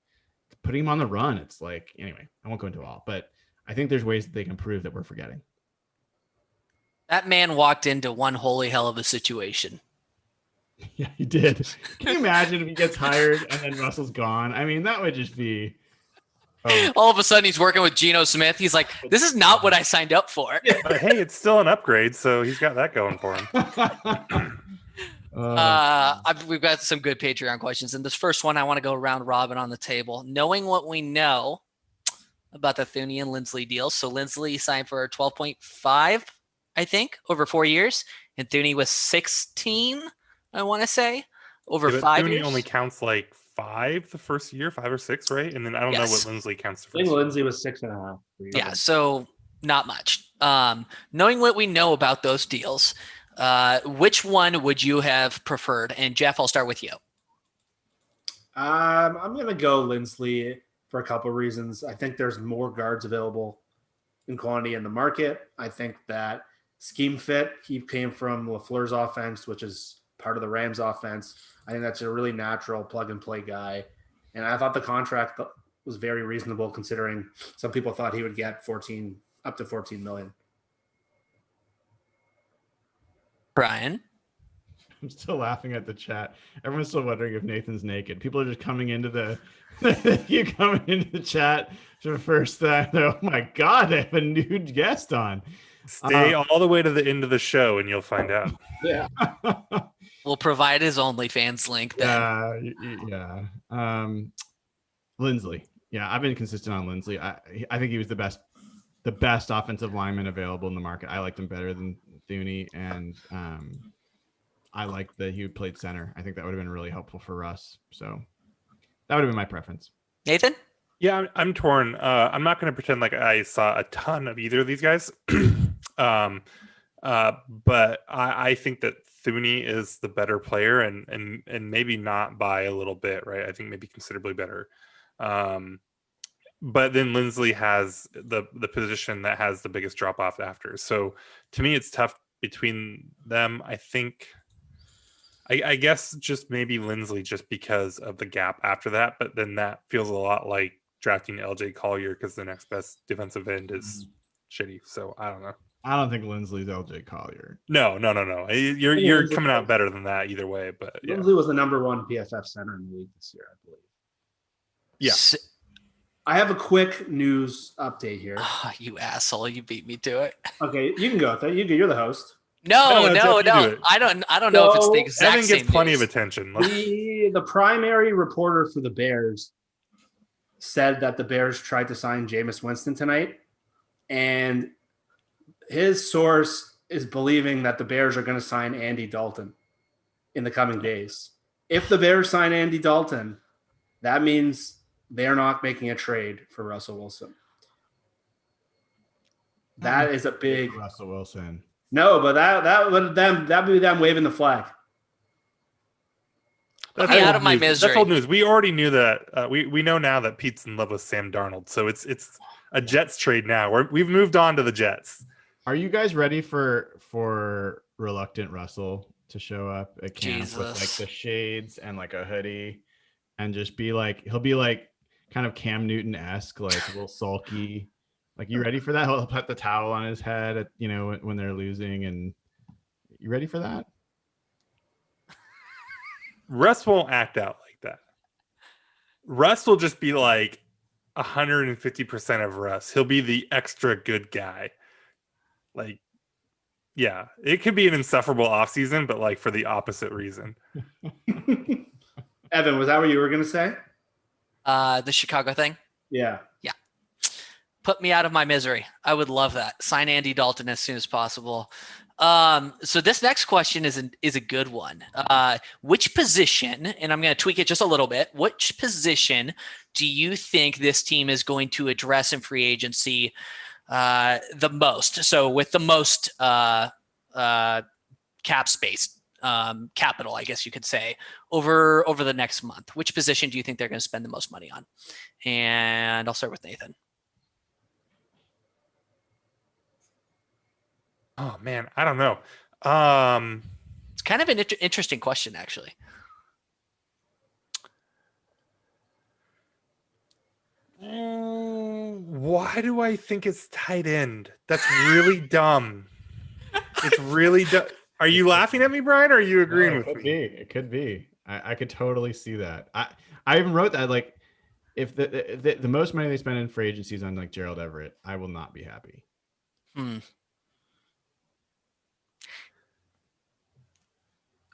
Putting him on the run, it's like, anyway, I won't go into all, but I think there's ways that they can prove that we're forgetting. That man walked into one holy hell of a situation. Yeah, he did. Can you imagine if he gets hired and then Russell's gone? I mean, that would just be... Oh. All of a sudden, he's working with Geno Smith. He's like, this is not what I signed up for. But hey, it's still an upgrade, so he's got that going for him. We've got some good Patreon questions. And this first one, I want to go round robin on the table. Knowing what we know about the Thuney and Lindsley deal. So Lindsley signed for 12.5, I think, over 4 years. And Thuney was 16, I want to say, over 5 years. Thuney only counts like 5 the first year, 5 or 6, right? And then I don't know what Lindsley counts. I think Lindsley was 6.5. Yeah, so not much. Knowing what we know about those deals, which one would you have preferred? And Jeff, I'll start with you. I'm going to go Lindsley for a couple of reasons. I think there's more guards available in quantity in the market. I think that scheme fit, he came from LaFleur's offense, which is part of the Rams offense. I think that's a really natural plug-and-play guy. And I thought the contract was very reasonable, considering some people thought he would get up to $14 million. Brian? I'm still laughing at the chat. Everyone's still wondering if Nathan's naked. People are just coming into the you coming into the chat for the first time. Oh my God, they have a nude guest on. Stay all the way to the end of the show and you'll find out. Yeah. We'll provide his OnlyFans link then. Yeah. Lindsley. Yeah, I've been consistent on Lindsley. I think he was the best offensive lineman available in the market. I liked him better than Thuney, and I liked that he played center. I think that would have been really helpful for Russ. So that would have been my preference. Nathan? Yeah, I'm torn. I'm not going to pretend like I saw a ton of either of these guys. But I think that Thuney is the better player, and maybe not by a little bit, right? I think maybe considerably better. But then Lindsley has the position that has the biggest drop off after. So to me, it's tough between them. I think, I guess just maybe Lindsley just because of the gap after that. But then that feels a lot like drafting LJ Collier because the next best defensive end is shitty. So I don't know. I don't think Lindsley's LJ Collier. No. You're coming out better than that either way. But yeah. Lindsley was the number 1 PFF center in the league this year, I believe. Yeah. I have a quick news update here. Oh, you asshole! You beat me to it. Okay, you can go with it. You're the host. No. I don't know if it's the exact Evan same. Gets plenty news. of attention. The primary reporter for the Bears said that the Bears tried to sign Jameis Winston tonight, and his source is believing that the Bears are going to sign Andy Dalton in the coming days. If the Bears sign Andy Dalton, that means they're not making a trade for Russell Wilson. That is a big Russell Wilson. No, but that'd be them waving the flag. That's out of my misery. That's old news. We already knew that. We know now that Pete's in love with Sam Darnold, so it's a Jets trade now. We've moved on to the Jets. Are you guys ready for reluctant Russell to show up at camp with like the shades and like a hoodie and just be like, he'll be like kind of Cam Newton-esque, like a little sulky. Like, you ready for that? He'll put the towel on his head at, when they're losing. And you ready for that? Russ won't act out like that. Russ will just be like 150% of Russ. He'll be the extra good guy. Like, yeah, it could be an insufferable offseason, but like for the opposite reason. Evan, was that what you were going to say? The Chicago thing? Yeah. Yeah. Put me out of my misery. I would love that. Sign Andy Dalton as soon as possible. So this next question is a good one. Which position, and I'm going to tweak it just a little bit, which position do you think this team is going to address in free agency the most? So with the most cap space, capital, I guess you could say. over the next month? Which position do you think they're going to spend the most money on? And I'll start with Nathan. Oh man, I don't know. It's kind of an interesting question, actually. Why do I think it's tight end? That's really dumb. It's really dumb. Are you laughing at me, Brian? Or are you agreeing with me? It could be. I could totally see that. I even wrote that, like, if the most money they spend in free agency is on like Gerald Everett, I will not be happy.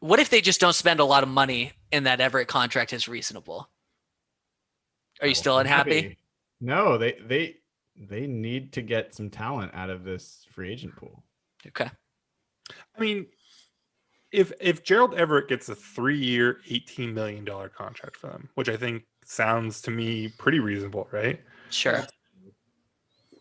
What if they just don't spend a lot of money and that Everett contract is reasonable? Are you still unhappy? No, they need to get some talent out of this free agent pool. Okay. I mean, if Gerald Everett gets a 3-year, $18 million contract for them, which I think sounds to me pretty reasonable, right? Sure.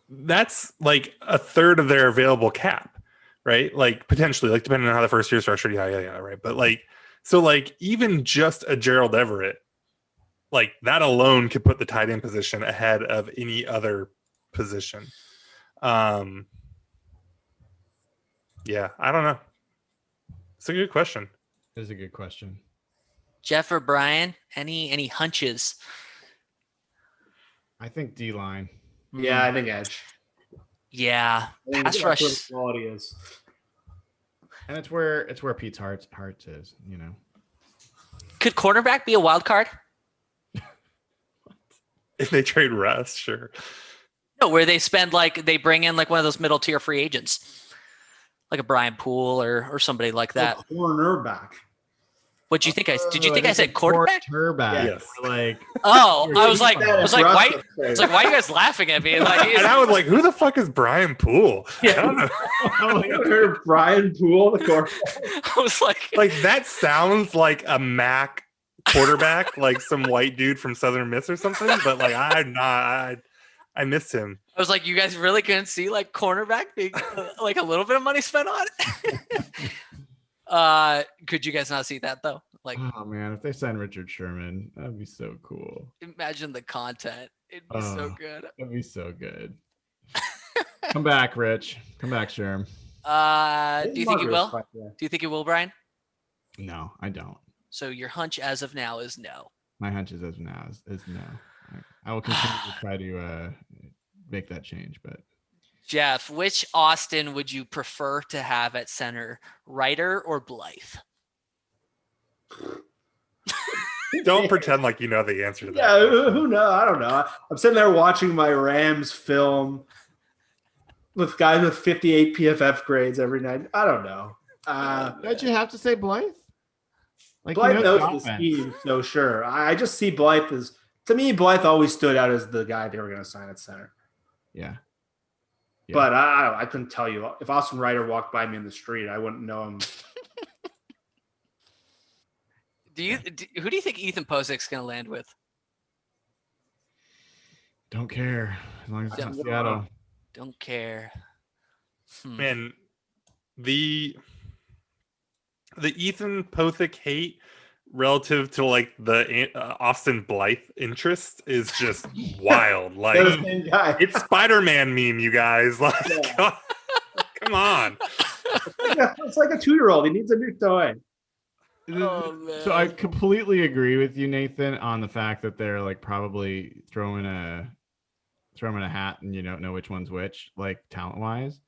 That's like a third of their available cap, right? Like potentially, like depending on how the first year structured. Yeah, right. But like, so like even just a Gerald Everett, like that alone could put the tight end position ahead of any other position. Yeah, I don't know. It's a good question. It is a good question. Jeff or Brian, any hunches? I think D-line. Yeah, I think edge. Yeah, I think pass that's rush. where the quality is. And it's where Pete's heart is, you know. Could cornerback be a wild card? If they trade Russ, sure. No, where they bring in like one of those middle tier free agents, like a Brian Poole or somebody like that. Cornerback. What did you think? Did you think I said quarterback? Quarterback. Yes. Like, Oh, I was like, Russ why? is great. It's like, why are you guys laughing at me? Like, And I was like, who the fuck is Brian Poole? I don't know. You heard Brian Poole, the quarterback. I was like, That sounds like a Mac quarterback, like some white dude from Southern Miss or something. But like, I missed him. I was like, you guys really couldn't see like cornerback being like a little bit of money spent on it. Could you guys not see that though? Like, oh man, if they sign Richard Sherman, that'd be so cool. imagine the content. It'd be so good. That'd be so good. Come back, Rich. Come back, Sherm. Do you think he will? Do you think he will, Brian? No, I don't. So your hunch as of now is no. My hunch is as now is no. I will continue to try to make that change, but Jeff, which Austin would you prefer to have at center, Ryder or Blythe? Don't pretend like you know the answer to that. Yeah, who knows? I don't know. I'm sitting there watching my Rams film with guys with 58 PFF grades every night. I don't know. don't you have to say Blythe? Like, Blythe you knows know the scheme, so sure. I just see Blythe as, to me, Blythe always stood out as the guy they were going to sign at center. Yeah. But I couldn't tell you. If Austin Ryder walked by me in the street, I wouldn't know him. Who do you think Ethan Posic's going to land with? Don't care. As long as it's not Seattle. Don't care. Man, the Ethan Pothick hate relative to like the Austin Blythe interest is just wild. Like, They're the same guy. it's Spider-Man meme, you guys. Like, come on. It's like a 2-year-old. He needs a new toy. Oh, man. So I completely agree with you, Nathan, on the fact that they're like probably throwing a hat and you don't know which one's which, like talent wise.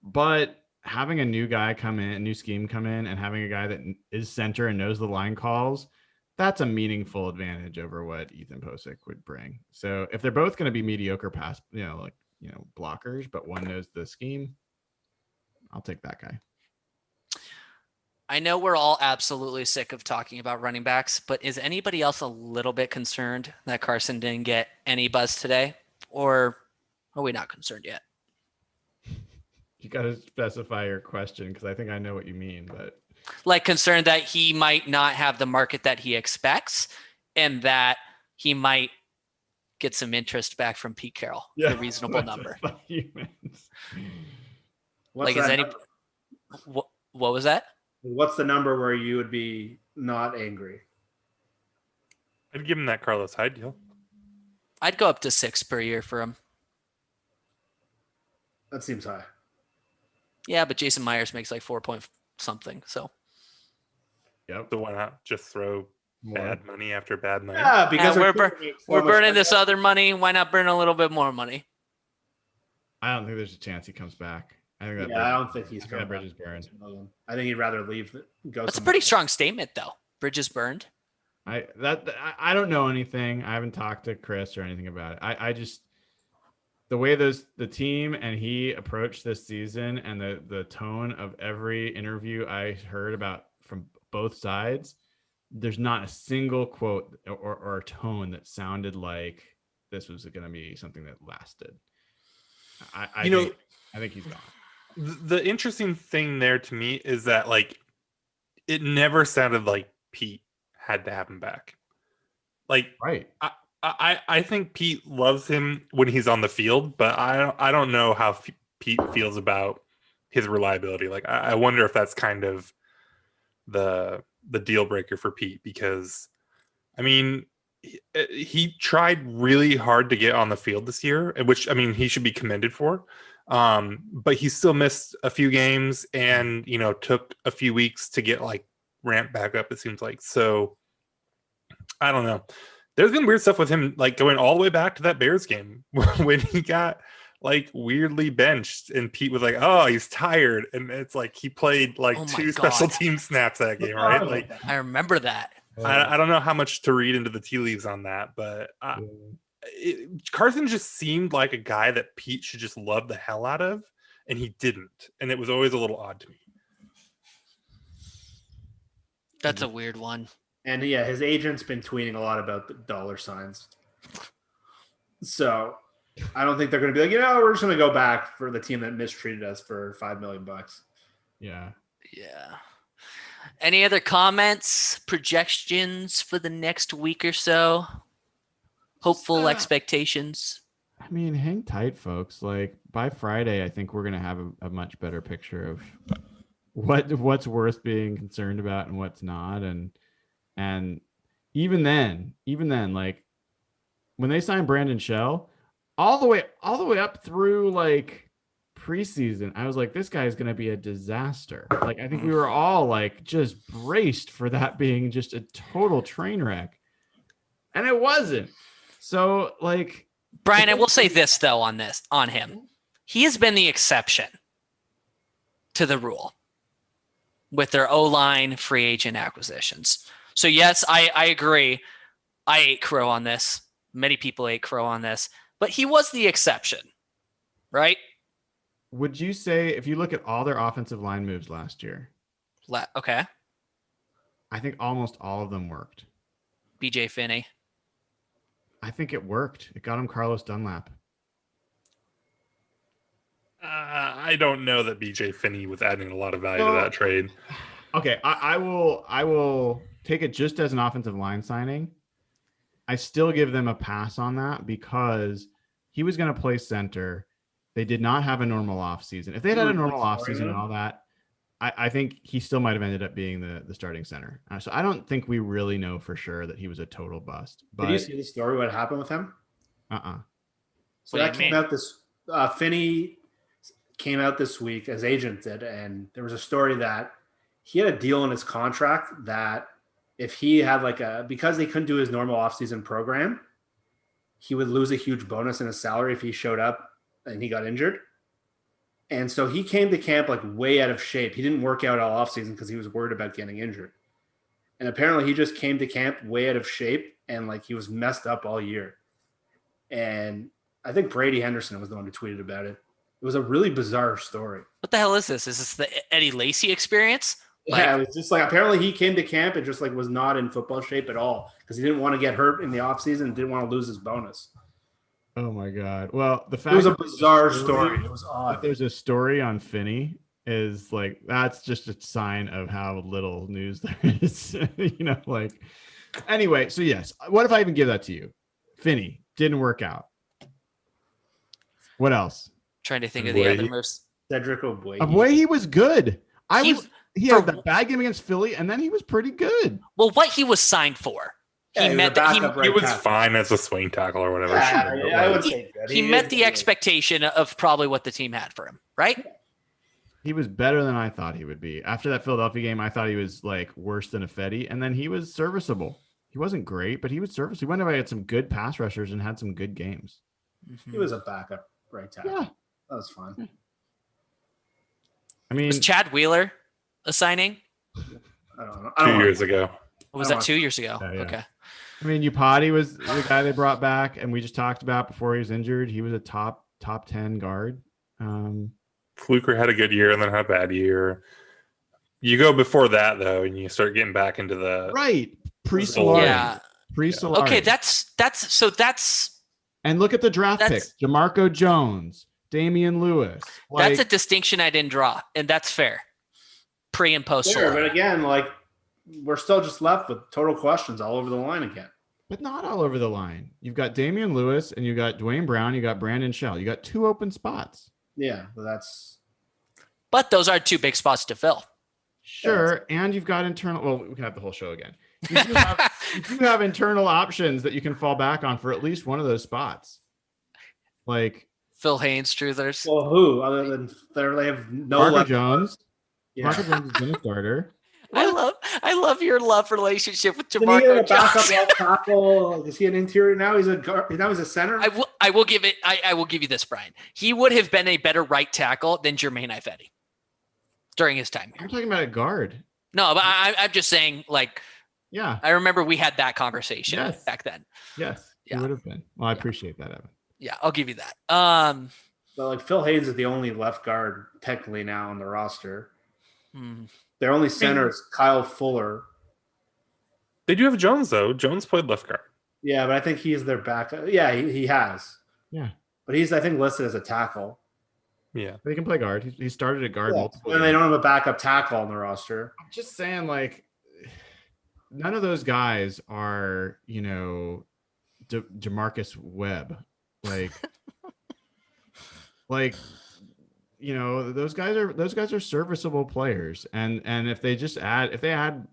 But having a new guy come in, a new scheme come in, and having a guy that is center and knows the line calls, that's a meaningful advantage over what Ethan Posick would bring. So if they're both going to be mediocre pass, blockers, but one knows the scheme, I'll take that guy. I know we're all absolutely sick of talking about running backs, but is anybody else a little bit concerned that Carson didn't get any buzz today? Or are we not concerned yet? You got to specify your question because I think I know what you mean, but like concerned that he might not have the market that he expects and that he might get some interest back from Pete Carroll for a reasonable number. What was that? What's the number where you would be not angry. I'd give him that Carlos Hyde deal. I'd go up to 6 per year for him. That seems high. Yeah, but Jason Myers makes like 4 point something. So Yep. So why not just throw bad money after bad money? Yeah, because we're we're burning this other money. Why not burn a little bit more money? I don't think there's a chance he comes back. I think that I don't think he's that going bridge is burned. I think he'd rather leave. Go. That's a pretty strong statement, though. Bridges burned. I don't know anything. I haven't talked to Chris or anything about it. I just the way the team and he approached this season and the tone of every interview I heard about from both sides, there's not a single quote or tone that sounded like this was going to be something that lasted. I think he's gone. The interesting thing there to me is that like it never sounded like Pete had to have him back. Like right. I think Pete loves him when he's on the field, but I don't know how Pete feels about his reliability. Like I wonder if that's kind of the deal breaker for Pete, because I mean he tried really hard to get on the field this year, which I mean he should be commended for. But he still missed a few games and, took a few weeks to get like ramped back up, it seems like. So I don't know. There's been weird stuff with him, like going all the way back to that Bears game when he got like weirdly benched and Pete was like, oh, he's tired. And it's like, he played like 2 special team snaps that game, right? Like I remember that. I don't know how much to read into the tea leaves on that, but Carson just seemed like a guy that Pete should just love the hell out of, and he didn't, and it was always a little odd to me. That's a weird one. And yeah, his agent's been tweeting a lot about the dollar signs. So I don't think they're going to be like, we're just going to go back for the team that mistreated us for $5 million. Yeah. Any other comments, projections for the next week or so? Hopeful expectations. I mean, hang tight, folks. Like by Friday, I think we're going to have a much better picture of what's worth being concerned about and what's not. And even then, like when they signed Brandon Shell, all the way up through like preseason, I was like, this guy is going to be a disaster. Like, I think we were all like just braced for that being just a total train wreck. And it wasn't. So like, Brian, I will say this though on him. He has been the exception to the rule with their O-line free agent acquisitions. So yes, I agree. I ate crow on this. Many people ate crow on this, but he was the exception, right? Would you say if you look at all their offensive line moves last year? Okay. I think almost all of them worked. BJ Finney. I think it worked. It got him Carlos Dunlap. I don't know that BJ Finney was adding a lot of value to that trade. Okay, I will take it just as an offensive line signing. I still give them a pass on that because he was going to play center. They did not have a normal offseason. If they had a normal offseason and all that, I think he still might have ended up being the starting center. So I don't think we really know for sure that he was a total bust. But did you see the story? What happened with him? So What that came out this. Finney came out this week, as agent did, and there was a story that he had a deal in his contract that if he had because they couldn't do his normal offseason program, he would lose a huge bonus in his salary if he showed up and he got injured. And so he came to camp like way out of shape. He didn't work out all offseason because he was worried about getting injured. And apparently he just came to camp way out of shape and like he was messed up all year. And I think Brady Henderson was the one who tweeted about it. It was a really bizarre story. What the hell is this? Is this the Eddie Lacy experience? Yeah, it was just like apparently he came to camp and just like was not in football shape at all because he didn't want to get hurt in the offseason and didn't want to lose his bonus. Oh my God. Well, the fact it was a bizarre story. It was odd. There's a story on Finney is like, that's just a sign of how little news there is, anyway. So yes, what if I even give that to you? Finney didn't work out. What else? Trying to think of the other moves. Cedric Ogbuehi. Ogbuehi was good. he had that bad game against Philly, and then he was pretty good. Well, what he was signed for. Yeah, he met he was fine as a swing tackle or whatever. I would say good. He met the expectation of probably what the team had for him, right? He was better than I thought he would be. After that Philadelphia game, I thought he was like worse than a Fetty, and then he was serviceable. He wasn't great, but he was serviceable. He went away had some good pass rushers and had some good games. He was a backup right tackle. Yeah. That was fun. I mean, was Chad Wheeler a signing? I don't know. 2 years ago. Was that 2 years ago? Yeah. Okay. I mean, Upati was the guy they brought back, and we just talked about before he was injured. He was a top 10 guard. Fluker had a good year and then had a bad year. You go before that though, and you start getting back into the pre-Solari. Yeah. Pre-Solari. Okay, that's. And look at the draft picks: Jamarco Jones, Damian Lewis. That's a distinction I didn't draw, and that's fair. Pre and post. Sure, but again, we're still just left with total questions all over the line again. But not all over the line. You've got Damian Lewis and you got Dwayne Brown. You got Brandon Shell. You got 2 open spots. Yeah, that's. But those are 2 big spots to fill. Sure, and you've got internal. Well, we can have the whole show again. You do have internal options that you can fall back on for at least one of those spots. Like Phil Haynes, truthers. Well, who other than they have no Marco Jones. Yeah. Marco Jones has been a starter. I love your love relationship with Didn't Jamarco he have a backup Jones. left tackle? Is he an interior now? He's a center. I will give you this, Brian. He would have been a better right tackle than Jermaine Ifedi during his time here. I'm talking about a guard. No, but I'm just saying, yeah. I remember we had that conversation back then. Yes, he would have been. Well, I appreciate that, Evan. Yeah, I'll give you that. But Phil Haynes is the only left guard technically now on the roster. Hmm. Their only center is Kyle Fuller. They do have Jones though. Jones played left guard. Yeah, but I think he's their backup. Yeah, he has. Yeah, but he's I think listed as a tackle. Yeah, but he can play guard. He started at guard multiple. And they don't have a backup tackle on the roster. I'm just saying, none of those guys are, Jamarcus Webb. Those guys are serviceable players, and if they just had a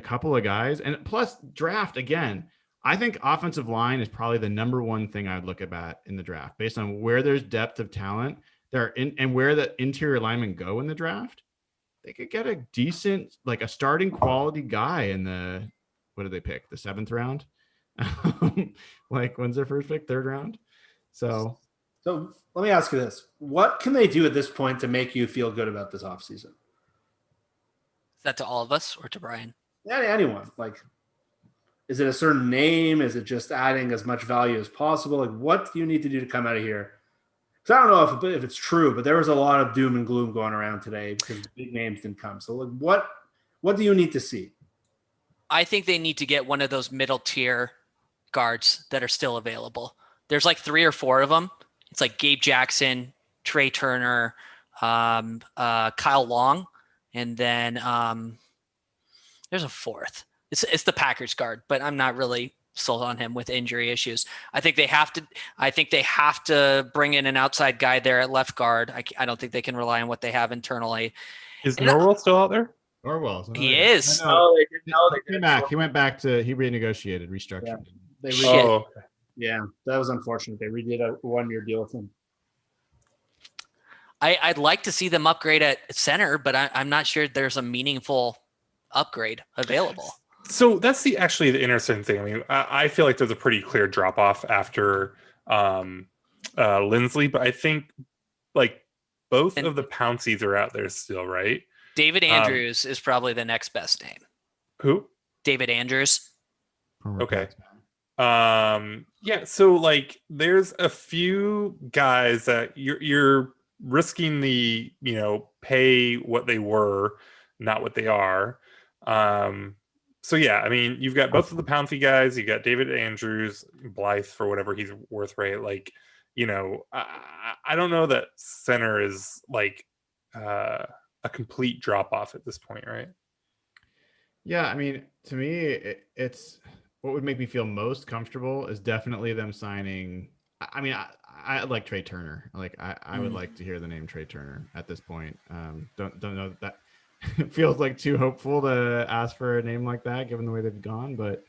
couple of guys, and plus draft again, I think offensive line is probably the number one thing I'd look at in the draft based on where there's depth of talent there and where the interior linemen go in the draft. They could get a decent, a starting quality guy in the, what did they pick? The 7th round? When's their first pick? 3rd round? So let me ask you this. What can they do at this point to make you feel good about this offseason? Is that to all of us or to Brian? Yeah, anyone. Is it a certain name? Is it just adding as much value as possible? What do you need to do to come out of here? Because I don't know if it's true, but there was a lot of doom and gloom going around today because big names didn't come. So what do you need to see? I think they need to get one of those middle tier guards that are still available. There's 3 or 4 of them. It's Gabe Jackson, Trey Turner, Kyle Long, and then there's a 4th. It's the Packers guard, but I'm not really sold on him with injury issues. I think they have to bring in an outside guy there at left guard. I don't think they can rely on what they have internally. Is Norwell still out there? Norwell. He is. They came back. He went back he renegotiated, restructured. Yeah, that was unfortunate. They redid a 1-year deal with him. I'd like to see them upgrade at center, but I'm not sure there's a meaningful upgrade available. So that's the interesting thing. I mean, I feel like there's a pretty clear drop off after Lindsley, but I think both of the Pounceys are out there still, right? David Andrews is probably the next best name. Who? David Andrews. Okay. Yeah. So there's a few guys that you're risking the, pay what they were, not what they are. So yeah, I mean, you've got both of the Pouncey guys. You got David Andrews, Blythe for whatever he's worth, right? I don't know that center is a complete drop off at this point, right? Yeah, I mean, to me, it's what would make me feel most comfortable is definitely them signing. I mean, I like Trey Turner. I would like to hear the name Trey Turner at this point. Don't know that. it feels like too hopeful to ask for a name like that, given the way they've gone. But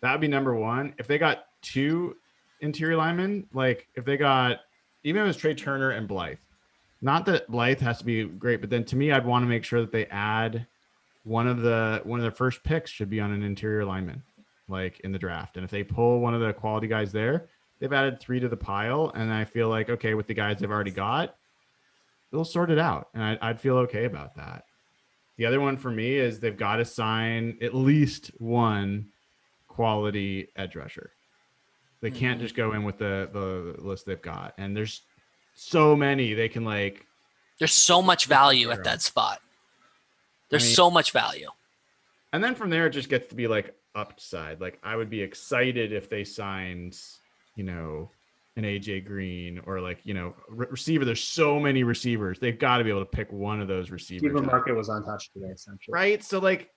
that would be number one. If they got 2 interior linemen, like if they got, even if it was Trey Turner and Blythe, not that Blythe has to be great, but then to me, I'd want to make sure that they add one of their first picks should be on an interior lineman, like in the draft. And if they pull one of the quality guys there, they've added 3 to the pile. And I feel like, okay, with the guys they've already got, they'll sort it out. And I'd feel okay about that. The other one for me is they've got to sign at least one quality edge rusher. They can't just go in with the list they've got. And there's so many they can like. There's so much value at that spot. There's so much value. And then from there, it just gets to be like upside. Like I would be excited if they signed, an AJ Green or like, receiver. There's so many receivers. They've got to be able to pick one of those receivers. Receiver market was untouched today, essentially. Right. So like,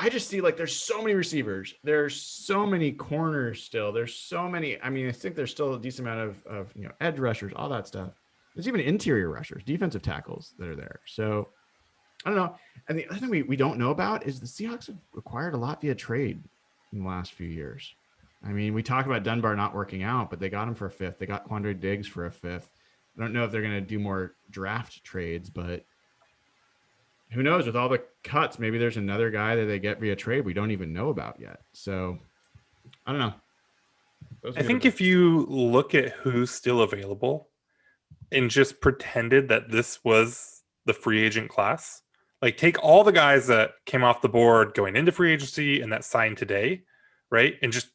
I just see like there's so many receivers. There's so many corners still. There's so many. I mean, I think there's still a decent amount of edge rushers, all that stuff. There's even interior rushers, defensive tackles that are there. So I don't know. And the other thing we don't know about is the Seahawks have acquired a lot via trade in the last few years. I mean, we talk about Dunbar not working out, but they got him for a 5th. They got Quandre Diggs for a 5th. I don't know if they're going to do more draft trades, but who knows? With all the cuts, maybe there's another guy that they get via trade we don't even know about yet. So I don't know. I think if you look at who's still available and just pretended that this was the free agent class, like take all the guys that came off the board going into free agency and that signed today, right? And just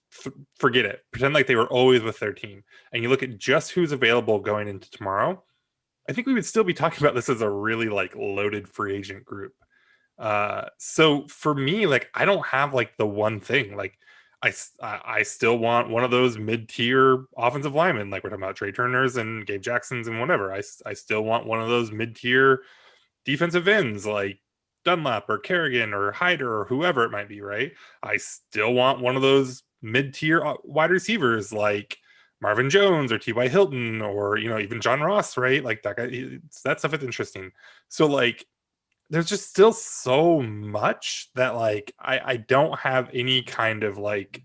forget it. Pretend like they were always with their team. And you look at just who's available going into tomorrow. I think we would still be talking about this as a really like loaded free agent group. So for me, like I don't have like the one thing. Like I still want one of those mid-tier offensive linemen, like we're talking about Trey Turners and Gabe Jacksons and whatever. I still want one of those mid-tier defensive ends like Dunlap or Kerrigan or Hyder or whoever it might be, right? I still want one of those mid-tier wide receivers like Marvin Jones or T.Y. Hilton or, even John Ross, right? Like that guy, that stuff is interesting. So like, there's just still so much that like, I don't have any kind of like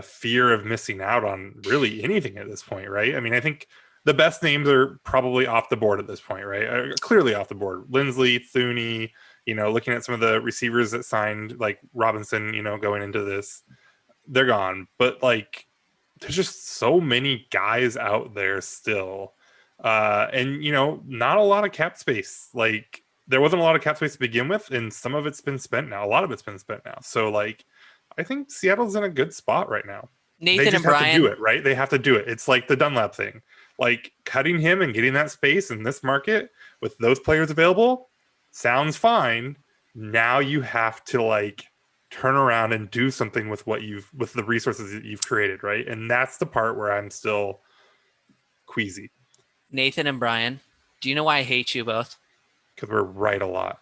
fear of missing out on really anything at this point, right? I mean, I think the best names are probably off the board at this point, right? Clearly off the board. Lindsley, Thuney, looking at some of the receivers that signed like Robinson, going into this, they're gone. But like, there's just so many guys out there still. And, not a lot of cap space. Like there wasn't a lot of cap space to begin with. And some of it's been spent now. A lot of it's been spent now. So like, I think Seattle's in a good spot right now. Nathan and Brian have to do it, right? They have to do it. It's like the Dunlap thing, like cutting him and getting that space in this market with those players available sounds fine. Now you have to like turn around and do something with with the resources that you've created, right? And that's the part where I'm still queasy. Nathan and Brian, do you know why I hate you both? Because we're right a lot.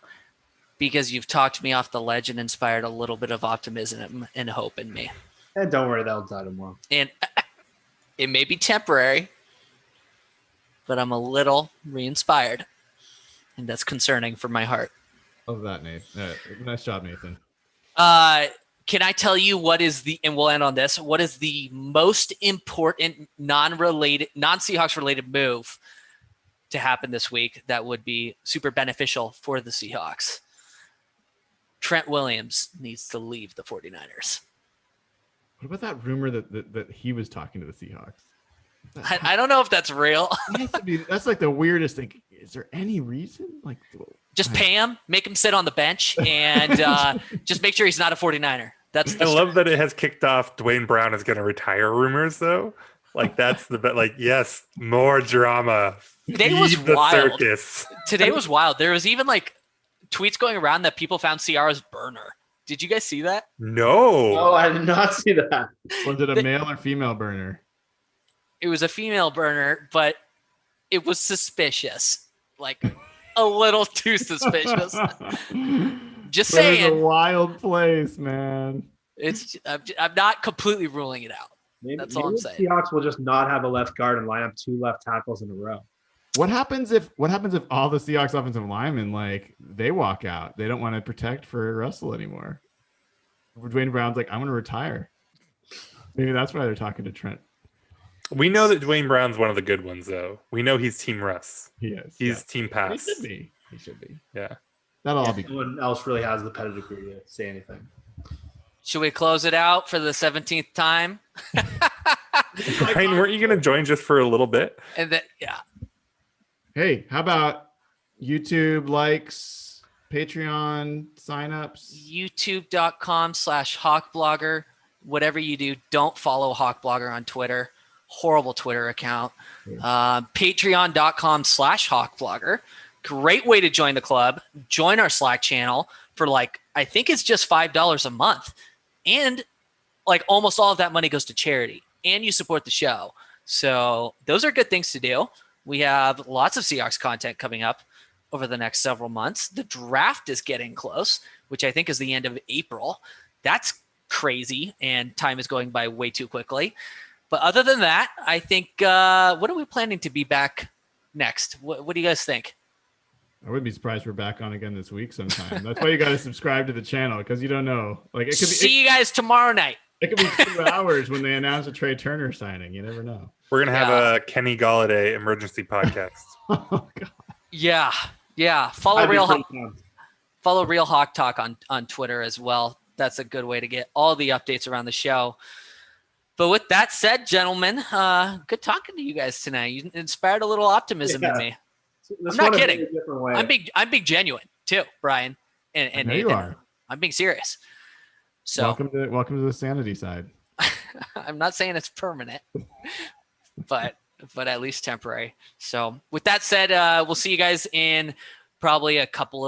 Because you've talked me off the ledge and inspired a little bit of optimism and hope in me. And don't worry, that'll die tomorrow. And it may be temporary, but I'm a little re-inspired. And that's concerning for my heart. Love that, Nate. Nice job, Nathan. Can I tell you what is and we'll end on this, what is the most important non-Seahawks related move to happen this week that would be super beneficial for the Seahawks? Trent Williams needs to leave the 49ers. What about that rumor that he was talking to the Seahawks? I don't know if that's real. That's like the weirdest thing. Is there any reason? Like, just pay him, make him sit on the bench, and just make sure he's not a 49er. I love that it has kicked off Dwayne Brown is going to retire rumors, though. Like, that's the bit. Like, yes, more drama. Today was wild. Circus. Today was wild. There was even like tweets going around that people found Ciara's burner. Did you guys see that? No. Oh, I did not see that. Was it a male or female burner? It was a female burner, but it was suspicious. Like a little too suspicious. Just saying. It's a wild place, man. I'm not completely ruling it out. That's all I'm saying. Seahawks will just not have a left guard and line up 2 left tackles in a row. What happens if all the Seahawks offensive linemen like they walk out? They don't want to protect for Russell anymore. Dwayne Brown's like, I'm going to retire. Maybe that's why they're talking to Trent. We know that Dwayne Brown's one of the good ones, though. We know he's Team Russ. He is. He's Team Pass. He should be. Yeah. That'll all be. No one else really has the pedigree to say anything. Should we close it out for the 17th time? Brian, weren't you going to join just for a little bit? And then, yeah. Hey, how about YouTube likes, Patreon signups? YouTube.com/HawkBlogger. Whatever you do, don't follow HawkBlogger on Twitter. Horrible Twitter account. Patreon.com/HawkBlogger. Great way to join the club. Join our Slack channel for I think it's just $5 a month. And almost all of that money goes to charity. And you support the show. So those are good things to do. We have lots of Seahawks content coming up over the next several months. The draft is getting close, which I think is the end of April. That's crazy, and time is going by way too quickly. But other than that, I think, what are we planning to be back next? What do you guys think? I wouldn't be surprised we're back on again this week sometime. That's why you got to subscribe to the channel, because you don't know. It could be, see you guys tomorrow night. It could be 2 hours when they announce a Trey Turner signing. You never know. We're going to have a Kenny Galladay emergency podcast. Oh, God. Yeah. Follow Real Hawk Talk on Twitter as well. That's a good way to get all the updates around the show. But with that said, gentlemen, good talking to you guys tonight. You inspired a little optimism in me. I'm not kidding. I'm being genuine too, Brian and Nathan. You are. I'm being serious. So welcome to the sanity side. I'm not saying it's permanent, but at least temporary. So with that said, we'll see you guys in probably a couple of